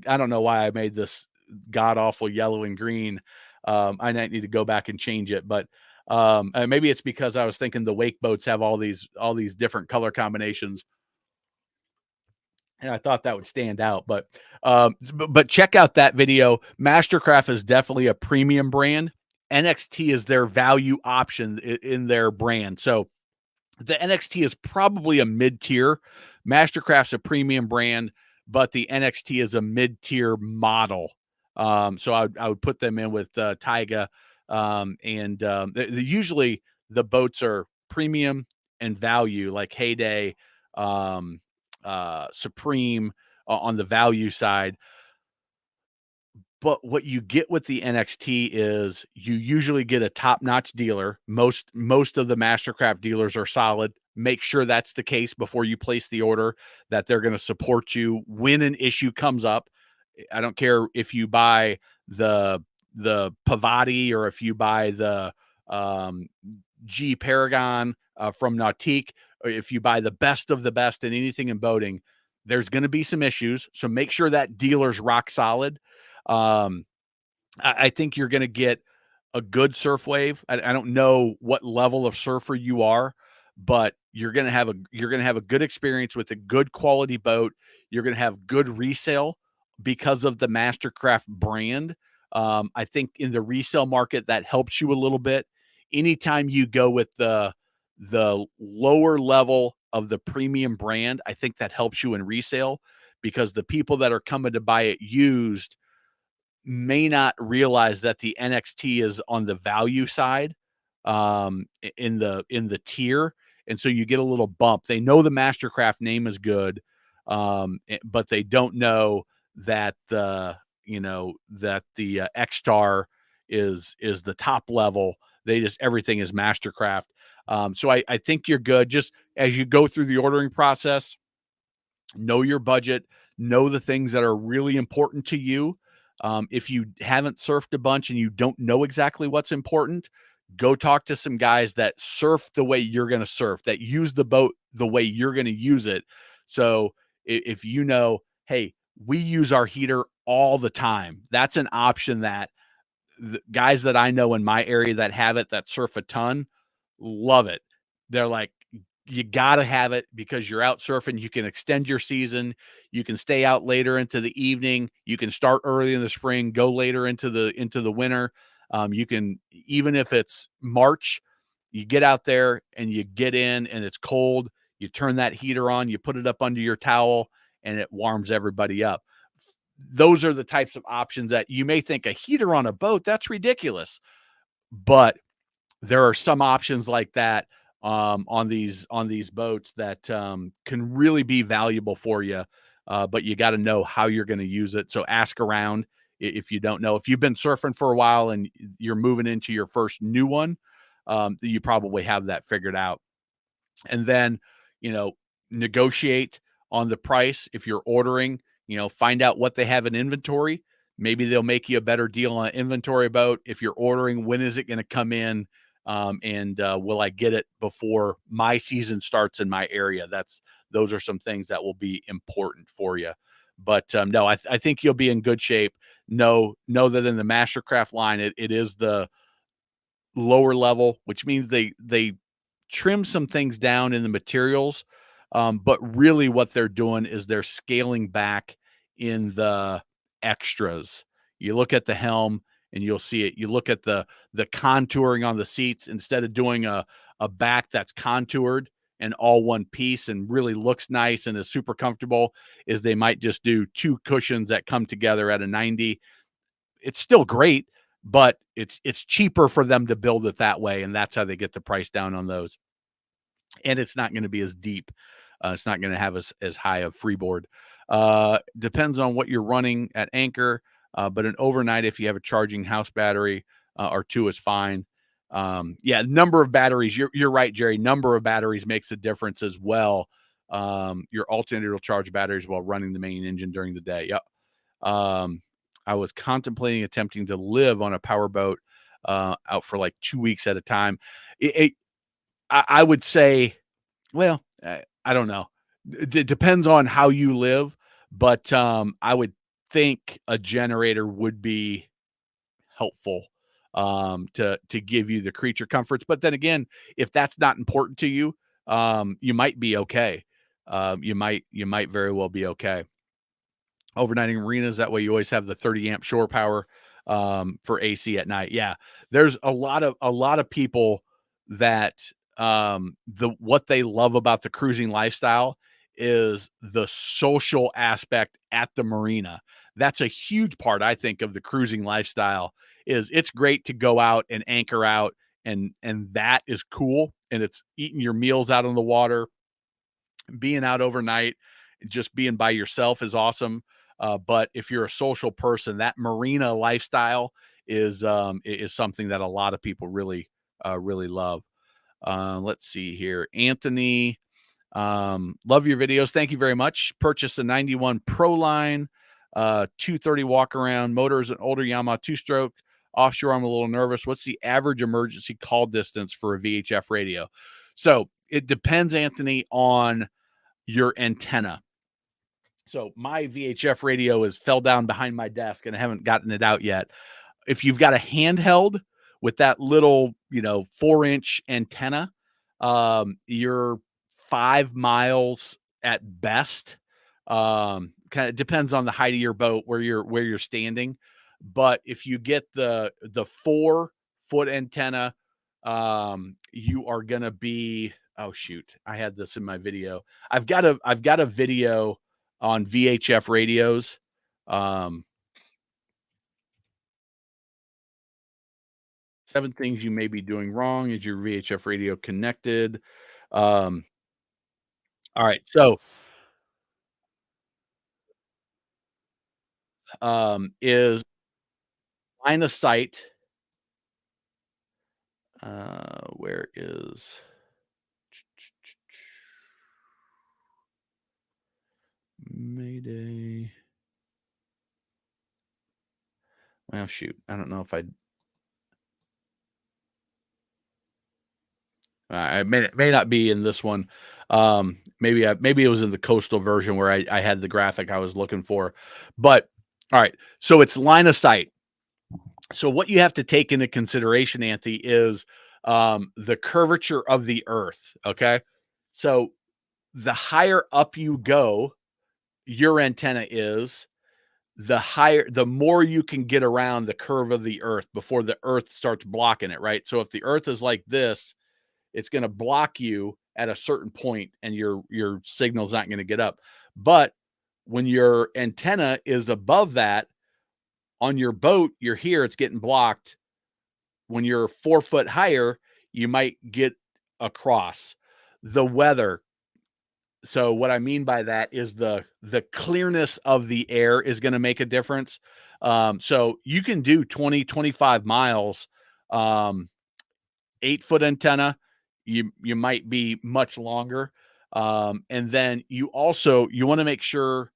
I don't know why I made this god awful yellow and green. I might need to go back and change it, but maybe it's because I was thinking the wake boats have all these different color combinations. and I thought that would stand out. But check out that video. Mastercraft is definitely a premium brand. NXT is their value option in their brand. So the NXT is probably a mid-tier. Mastercraft's a premium brand, but the NXT is a mid-tier model. So I would put them in with Taiga, usually the boats are premium and value, like Heyday, um, Supreme on the value side. But what you get with the NXT is you usually get a top-notch dealer. Most of the Mastercraft dealers are solid. Make sure that's the case before you place the order, that they're going to support you when an issue comes up. I don't care if you buy the Pavati or if you buy the um, G Paragon from Nautique, or if you buy the best of the best in anything in boating, there's going to be some issues. So make sure that dealer's rock solid. Um, I think you're going to get a good surf wave. I don't know what level of surfer you are, but you're going to have a good experience with a good quality boat. You're going to have good resale because of the Mastercraft brand. I think in the resale market that helps you a little bit. Anytime you go with the lower level of the premium brand, I think that helps you in resale because the people that are coming to buy it used may not realize that the NXT is on the value side, in the tier, and so you get a little bump. They know the Mastercraft name is good, but they don't know that the X-Star is the top level. They just everything is Mastercraft. So I think you're good. Just as you go through the ordering process, know your budget, know the things that are really important to you. If you haven't surfed a bunch and you don't know exactly what's important, go talk to some guys that surf the way you're going to surf, that use the boat the way you're going to use it. So if you know, hey, we use our heater all the time, that's an option that the guys that I know in my area that have it, that surf a ton, love it. They're like, you got to have it because you're out surfing. You can extend your season. You can stay out later into the evening. You can start early in the spring, go later into the winter. You can, even if it's March, you get out there and you get in and it's cold. You turn that heater on, you put it up under your towel, and it warms everybody up. Those are the types of options that you may think a heater on a boat, that's ridiculous. But there are some options like that on these boats that can really be valuable for you. But you got to know how you're going to use it. So ask around if you don't know. If you've been surfing for a while and you're moving into your first new one, you probably have that figured out. And then, negotiate on the price. If you're ordering, find out what they have in inventory. Maybe they'll make you a better deal on an inventory boat. If you're ordering, when is it going to come in? And will I get it before my season starts in my area? Those are some things that will be important for you. But no, I think you'll be in good shape. Know that in the Mastercraft line, it is the lower level, which means they trim some things down in the materials. But really what they're doing is they're scaling back in the extras. You look at the helm and you'll see it. You look at the contouring on the seats, instead of doing a back that's contoured and all one piece and really looks nice and is super comfortable, is they might just do two cushions that come together at a 90. It's still great, but it's cheaper for them to build it that way, and that's how they get the price down on those. And it's not going to be as deep. It's not going to have as high of freeboard. Depends on what you're running at anchor, but an overnight, if you have a charging house battery or two, is fine. Number of batteries. You're right, Jerry. Number of batteries makes a difference as well. Your alternator will charge batteries while running the main engine during the day. Yep. I was contemplating attempting to live on a powerboat out for like 2 weeks at a time. I would say, well, I don't know. It depends on how you live, but I would think a generator would be helpful to give you the creature comforts. But then again, if that's not important to you, you might be okay. you might very well be okay. Overnighting marinas, that way you always have the 30 amp shore power for AC at night. Yeah, there's a lot of people that what they love about the cruising lifestyle is the social aspect at the marina. That's a huge part, I think, of the cruising lifestyle. Is it's great to go out and anchor out, and that is cool, and it's eating your meals out on the water, being out overnight, just being by yourself is awesome. But if you're a social person, that marina lifestyle is something that a lot of people really love. Let's see here, Anthony. Love your videos. Thank you very much. Purchased a 91 Pro Line, 230 walk around. Motor is an older Yamaha two-stroke. Offshore, I'm a little nervous. What's the average emergency call distance for a VHF radio? So it depends, Anthony, on your antenna. So my VHF radio is fell down behind my desk and I haven't gotten it out yet. If you've got a handheld with that little, 4-inch antenna, you're 5 miles at best. Kind of depends on the height of your boat, where you're standing. But if you get the 4-foot antenna, you are gonna be, oh shoot, I had this in my video. I've got a video on VHF radios. Um, 7 things you may be doing wrong. Is your VHF radio connected? Um, all right. So, is line of sight, where is Mayday? Well, shoot. I don't know if it may not be in this one. Maybe it was in the coastal version where I had the graphic I was looking for. But all right, so it's line of sight. So what you have to take into consideration, Anthony, is the curvature of the Earth. Okay, so the higher up you go, your antenna is, the more you can get around the curve of the Earth before the Earth starts blocking it. Right. So if the Earth is like this, it's going to block you at a certain point and your signal's not going to get up. But when your antenna is above that on your boat, you're here, it's getting blocked. When you're 4 foot higher, you might get across. The weather. So what I mean by that is the clearness of the air is going to make a difference. So you can do 20-25 miles, 8-foot antenna. You might be much longer. And then you want to make sure,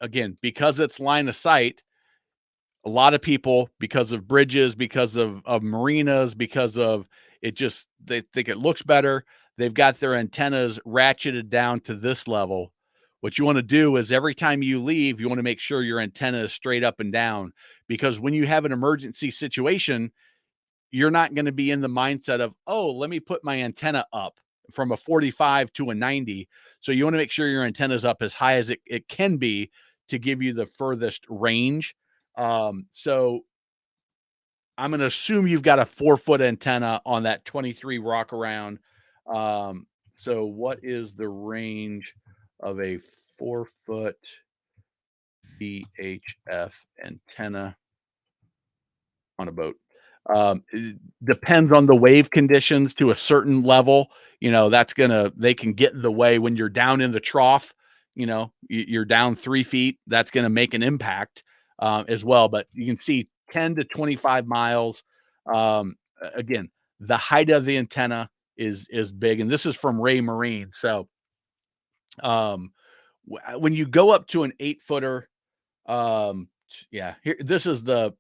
again, because it's line of sight, a lot of people, because of bridges, because of marinas, because of it, just they think it looks better. They've got their antennas ratcheted down to this level. What you want to do is every time you leave, you want to make sure your antenna is straight up and down, because when you have an emergency situation, you're not going to be in the mindset of, oh, let me put my antenna up from a 45 to a 90. So you want to make sure your antenna is up as high as it can be to give you the furthest range. So I'm going to assume you've got a 4-foot antenna on that 23 rock around. So what is the range of a 4-foot VHF antenna on a boat? It depends on the wave conditions to a certain level. They can get in the way when you're down in the trough. You're down 3 feet. That's going to make an impact as well. But you can see 10 to 25 miles. Again, the height of the antenna is big, and this is from Ray Marine. So when you go up to an 8-footer, yeah, here, this is the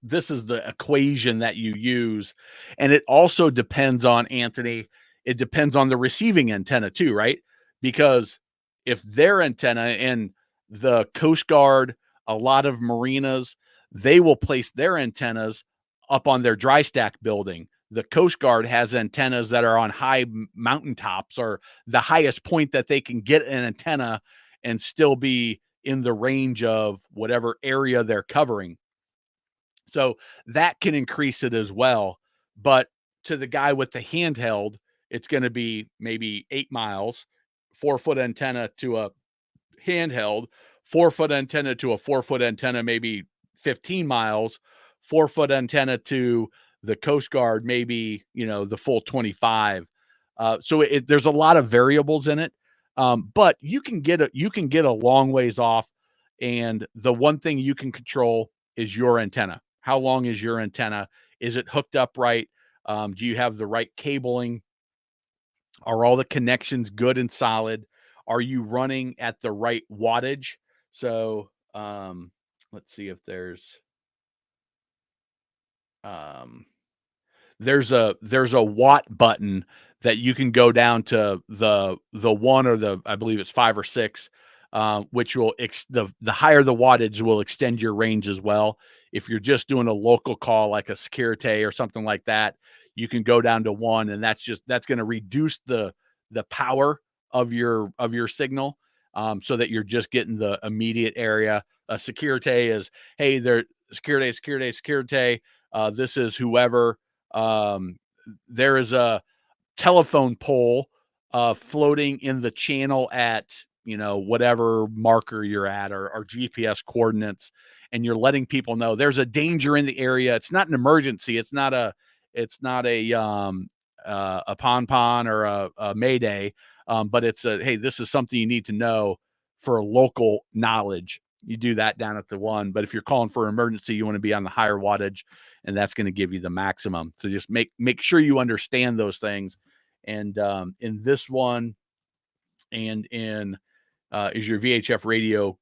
equation that you use. And it also depends on, Anthony, it depends on the receiving antenna too, right? Because if their antenna, and the Coast Guard, a lot of marinas, they will place their antennas up on their dry stack building. The Coast Guard has antennas that are on high mountaintops, or the highest point that they can get an antenna and still be in the range of whatever area they're covering. So that can increase it as well. But to the guy with the handheld, it's going to be maybe 8 miles, 4 foot antenna to a handheld, 4 foot antenna to a 4 foot antenna, maybe 15 miles, 4 foot antenna to the Coast Guard, maybe, the full 25. So there's a lot of variables in it. But you can get a long ways off. And the one thing you can control is your antenna. How long is your antenna? Is it hooked up right? Do you have the right cabling? Are all the connections good and solid? Are you running at the right wattage? So, let's see if um, there's a watt button that you can go down to the one, or I believe it's 5 or 6, which will the higher the wattage will extend your range as well. If you're just doing a local call like a Securite or something like that, you can go down to 1, and that's going to reduce the power of your signal, so that you're just getting the immediate area. A Securite is, hey, there, Securite. This is whoever. um, there is a telephone pole floating in the channel at, whatever marker you're at, or GPS coordinates, and you're letting people know there's a danger in the area. It's not an emergency. It's not a pon or a mayday, but it's a, hey, this is something you need to know for local knowledge. You do that down at the 1, but if you're calling for an emergency, you want to be on the higher wattage, and that's going to give you the maximum. So just make sure you understand those things. And in this one, and in is your VHF radio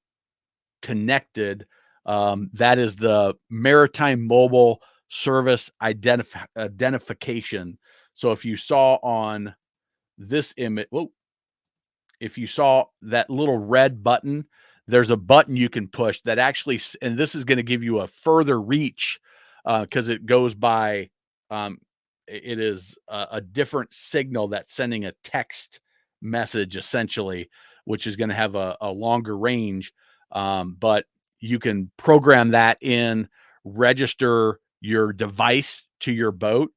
connected? That is the Maritime Mobile Service Identification. So if you saw on this image, if you saw that little red button, there's a button you can push that actually, and this is going to give you a further reach, because it goes by, um, it is a different signal that's sending a text message essentially, which is going to have a longer range. But you can program that in, register your device to your boat,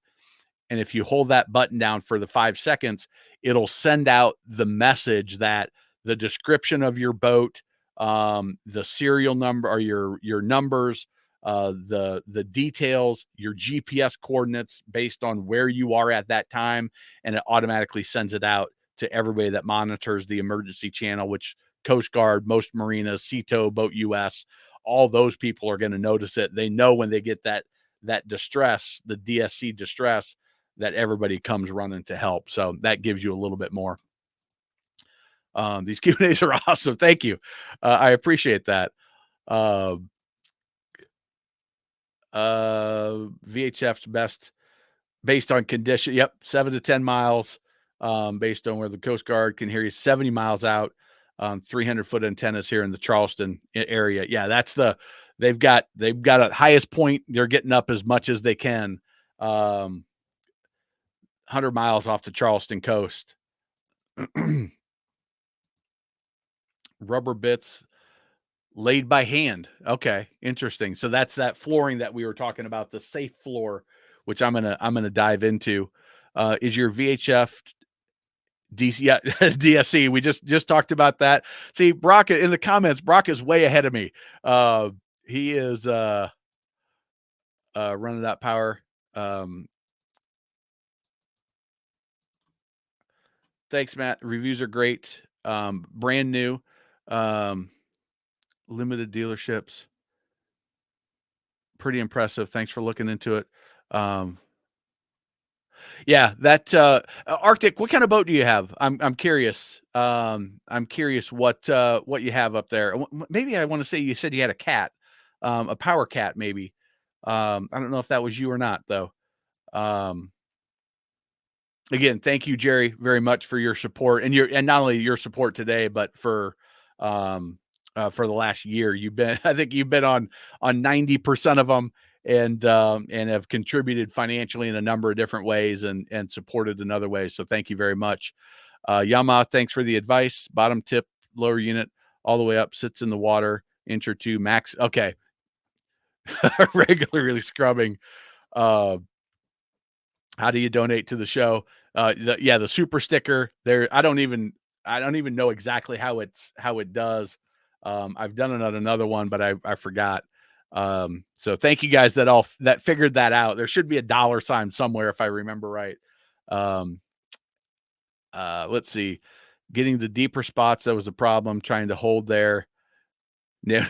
and if you hold that button down for the 5 seconds, it'll send out the message that the description of your boat, the serial number, or your numbers, the details, your GPS coordinates based on where you are at that time, and it automatically sends it out to everybody that monitors the emergency channel, which Coast Guard, most marinas, CETO, Boat US, all those people are going to notice it. They know when they get that distress, the DSC distress, that everybody comes running to help. So that gives you a little bit more. These Q&As are awesome. Thank you. I appreciate that. VHF's best based on condition. Yep. 7 to 10 miles, based on where the Coast Guard can hear you 70 miles out, 300-foot antennas here in the Charleston area. Yeah. They've got a highest point. They're getting up as much as they can. 100 miles off the Charleston coast. Rubber bits laid by hand. Okay, interesting. So that's that flooring that we were talking about, the safe floor, which I'm gonna dive into. Is your VHF DC? Yeah, DSC. We just talked about that. See, Brock in the comments. Brock is way ahead of me. He is running that power. Thanks, Matt. Reviews are great. Brand new. Limited dealerships. Pretty impressive. Thanks for looking into it. Yeah, that Arctic. What kind of boat do you have? I'm curious. I'm curious what you have up there. Maybe I want to say you said you had a cat, a power cat, maybe. I don't know if that was you or not, though. Again, thank you, Jerry, very much for your support, and not only your support today, but for for the last year. I think you've been on 90% of them, and have contributed financially in a number of different ways, and supported in other ways. So thank you very much. Yama, thanks for the advice. Bottom tip, lower unit, all the way up, sits in the water, inch or two max. Okay. Regularly scrubbing. How do you donate to the show? The super sticker there. I don't even know exactly how it does. I've done it on another one, but I forgot. So thank you guys that figured that out. There should be a dollar sign somewhere if I remember right. Let's see. Getting the deeper spots, that was a problem. Trying to hold there. Yeah,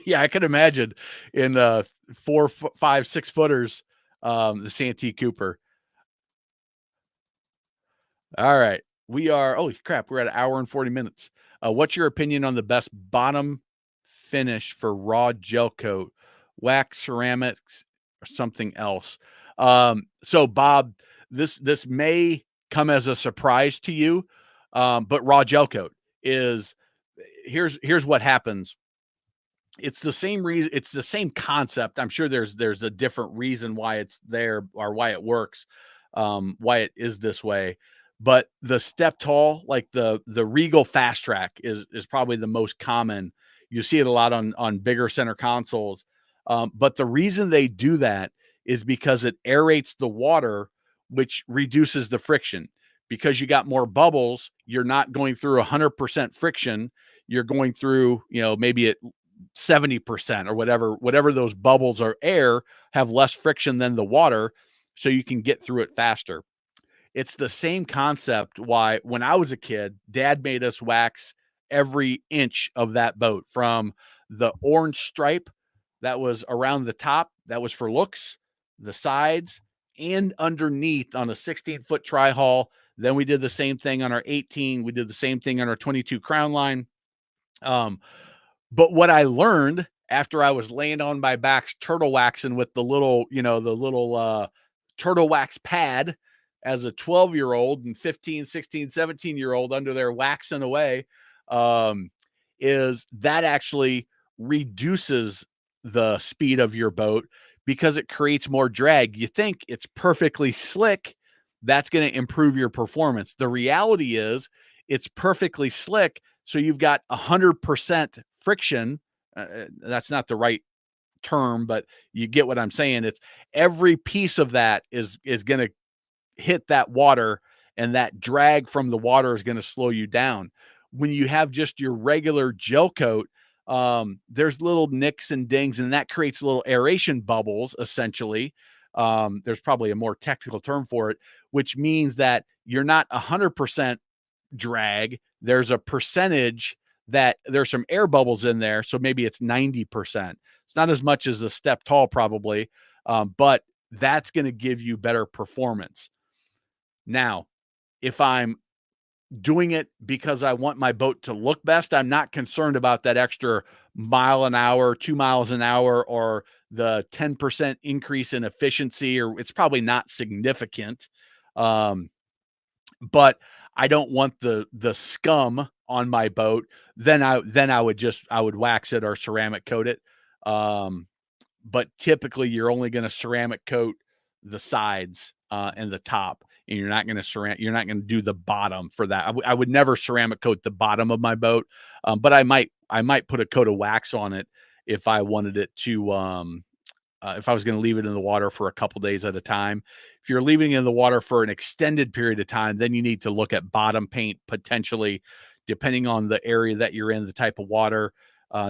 yeah, I can imagine in 4, 5, 6 footers, the Santee Cooper. All right. We are, oh crap, we're at an hour and 40 minutes. What's your opinion on the best bottom finish for raw gel coat, wax, ceramics, or something else? So Bob, this may come as a surprise to you, but raw gel coat is, here's what happens. It's the same reason, it's the same concept. I'm sure there's a different reason why it's there or why it works, why it is this way. But the step tall, like the Regal Fast Track is probably the most common. You see it a lot on bigger center consoles. But the reason they do that is because it aerates the water, which reduces the friction. Because you got more bubbles, you're not going through 100% friction. You're going through, maybe at 70% or whatever those bubbles are air, have less friction than the water, so you can get through it faster. It's the same concept why when I was a kid, Dad made us wax every inch of that boat, from the orange stripe that was around the top, that was for looks, the sides, and underneath on a 16-foot tri-hull. Then we did the same thing on our 18. We did the same thing on our 22 crown line. But what I learned after I was laying on my back turtle waxing with the little turtle wax pad as a 12-year-old and 15, 16, 17-year-old under there waxing away, is that actually reduces the speed of your boat because it creates more drag. You think it's perfectly slick, that's going to improve your performance. The reality is it's perfectly slick, so you've got 100% friction. That's not the right term, but you get what I'm saying. It's every piece of that is going to hit that water, and that drag from the water is going to slow you down. When you have just your regular gel coat, there's little nicks and dings, and that creates little aeration bubbles, essentially. There's probably a more technical term for it, which means that you're not 100% drag. There's a percentage that there's some air bubbles in there. So maybe it's 90%. It's not as much as a step tall, probably, but that's going to give you better performance. Now, if I'm doing it because I want my boat to look best, I'm not concerned about that extra mile an hour, 2 miles an hour, or the 10% increase in efficiency, or it's probably not significant. But I don't want the scum on my boat. Then I would wax it or ceramic coat it. But typically you're only going to ceramic coat the sides and the top, and you're not going to do the bottom for that. I would never ceramic coat the bottom of my boat, but I might put a coat of wax on it if I wanted it to. If I was going to leave it in the water for a couple days at a time. If you're leaving it in the water for an extended period of time, then you need to look at bottom paint, potentially, depending on the area that you're in, the type of water,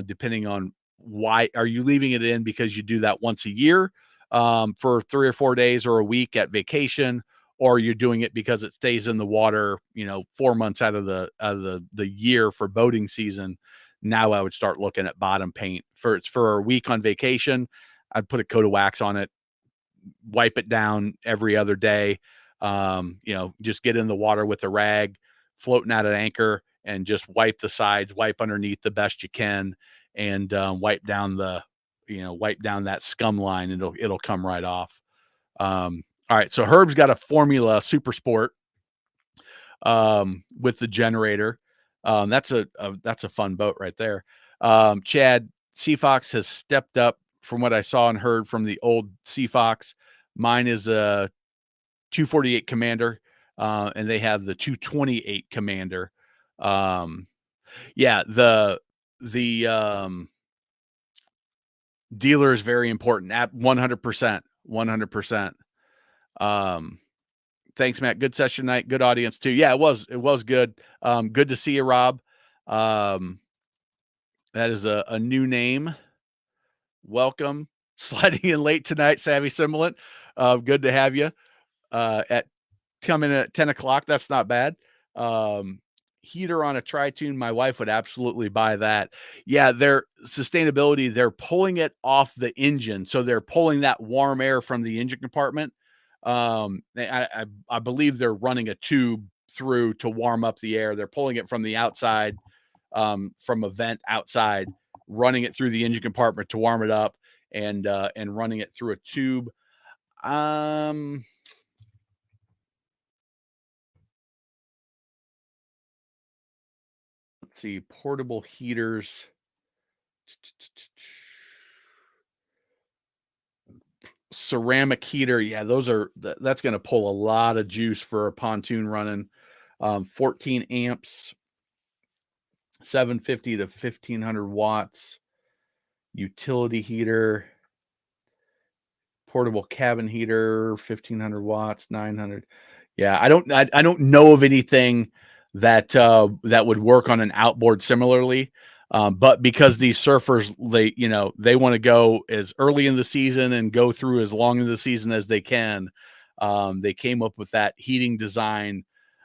depending on why are you leaving it in, because you do that once a year for 3 or 4 days or a week at vacation, or you're doing it because it stays in the water, 4 months out of the year for boating season. Now I would start looking at bottom paint. For a week on vacation, I'd put a coat of wax on it, wipe it down every other day. Just get in the water with a rag, floating out at anchor, and just wipe the sides, wipe underneath the best you can, and wipe down that scum line, and it'll come right off. All right. So Herb's got a Formula Super Sport with the generator. That's a fun boat right there. Chad, Seafox has stepped up from what I saw and heard from the old Seafox. Mine is a 248 Commander, and they have the 228 Commander. Yeah, the dealer is very important at 100%. 100%. Thanks, Matt. Good session tonight. Good audience too. Yeah, it was good. Good to see you, Rob. That is a new name. Welcome. Sliding in late tonight, Savvy Simulant. Good to have you. At coming at 10 o'clock. That's not bad. Heater on a tri-tune. My wife would absolutely buy that. Yeah, their sustainability, they're pulling it off the engine. So they're pulling that warm air from the engine compartment. I believe they're running a tube through to warm up the air. They're pulling it from the outside, from a vent outside, running it through the engine compartment to warm it up, and running it through a tube. Let's see, portable heaters. Ceramic heater. Yeah, that's going to pull a lot of juice for a pontoon running. 14 amps, 750 to 1500 watts. Utility heater. Portable cabin heater, 1500 watts, 900. Yeah, I don't know of anything that that would work on an outboard similarly. But because these surfers, they want to go as early in the season and go through as long in the season as they can. They came up with that heating design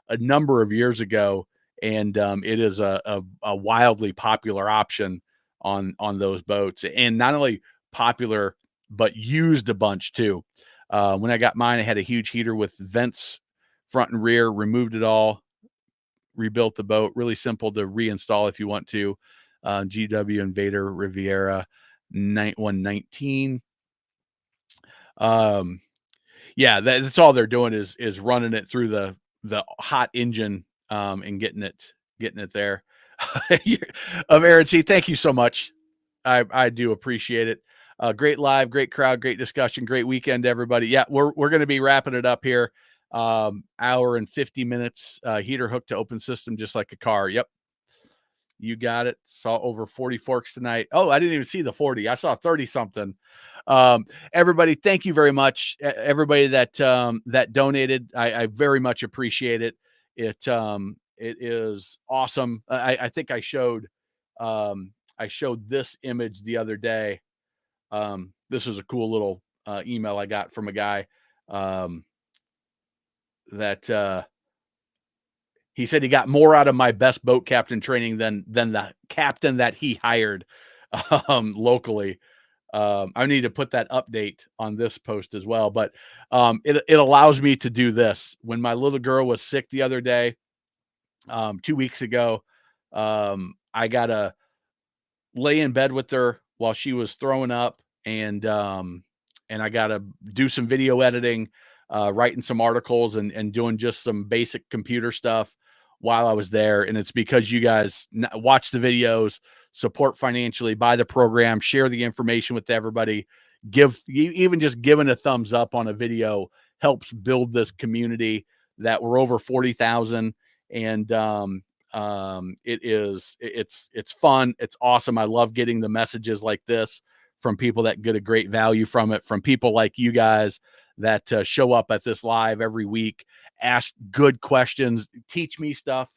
a number of years ago, and it is a wildly popular option on those boats, and not only popular but used a bunch too. When I got mine, I had a huge heater with vents front and rear, removed it all, rebuilt the boat. Really simple to reinstall if you want to. GW Invader Riviera 119. Yeah, that's all they're doing is running it through the hot engine, and getting it there. Of Aaron C, thank you so much. I do appreciate it. Great live, great crowd, great discussion, great weekend, everybody. Yeah, we're going to be wrapping it up here. Hour and 50 minutes. Heater hooked to open system, just like a car. Yep, you got it. Saw over 40 forks tonight. Oh, I didn't even see the 40. I saw 30 something. Everybody, thank you very much. Everybody that that donated, I very much appreciate it. It is awesome. I think I showed this image the other day. This was a cool little email I got from a guy that he said he got more out of my best boat captain training than the captain that he hired locally. I need to put that update on this post as well, but it allows me to do this. When my little girl was sick the other day, 2 weeks ago, I got to lay in bed with her while she was throwing up, and I got to do some video editing, writing some articles, and doing just some basic computer stuff while I was there. And it's because you guys watch the videos, support financially, buy the program, share the information with everybody, even just giving a thumbs up on a video helps build this community that we're over 40,000. And it's fun. It's awesome. I love getting the messages like this from people that get a great value from it, from people like you guys that show up at this live every week, ask good questions, teach me stuff.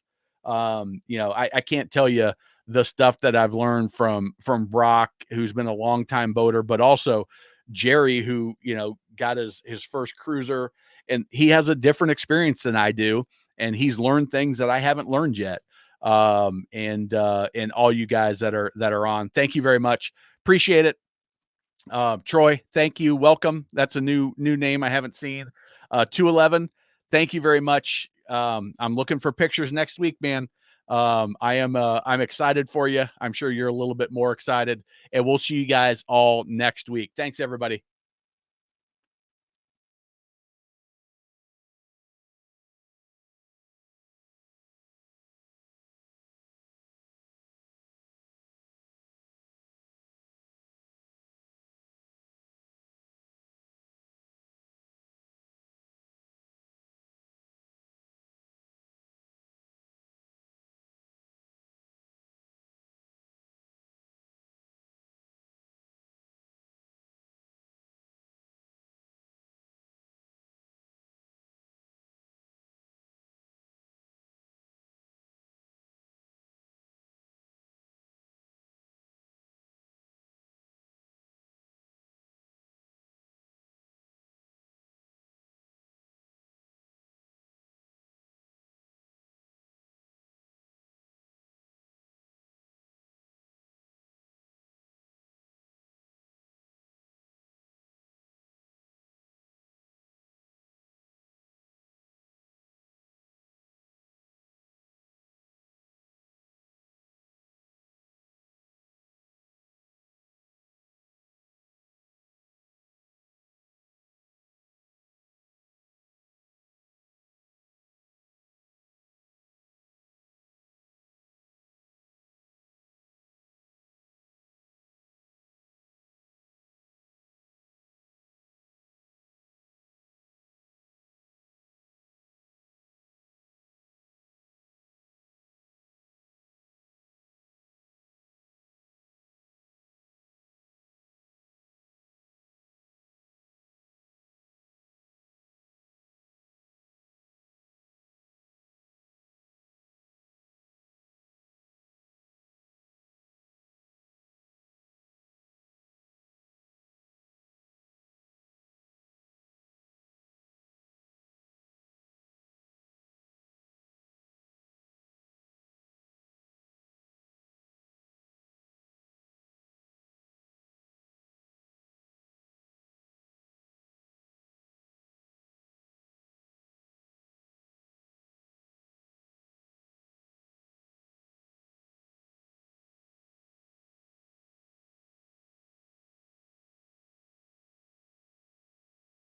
I can't tell you the stuff that I've learned from Brock, who's been a longtime boater, but also Jerry, who, got his first cruiser, and he has a different experience than I do. And he's learned things that I haven't learned yet. And all you guys that are on, thank you very much. Appreciate it. Troy, thank you. Welcome. That's a new name I haven't seen. 211. Thank you very much. I'm looking for pictures next week, man. I'm excited for you. I'm sure you're a little bit more excited, and we'll see you guys all next week. Thanks, everybody.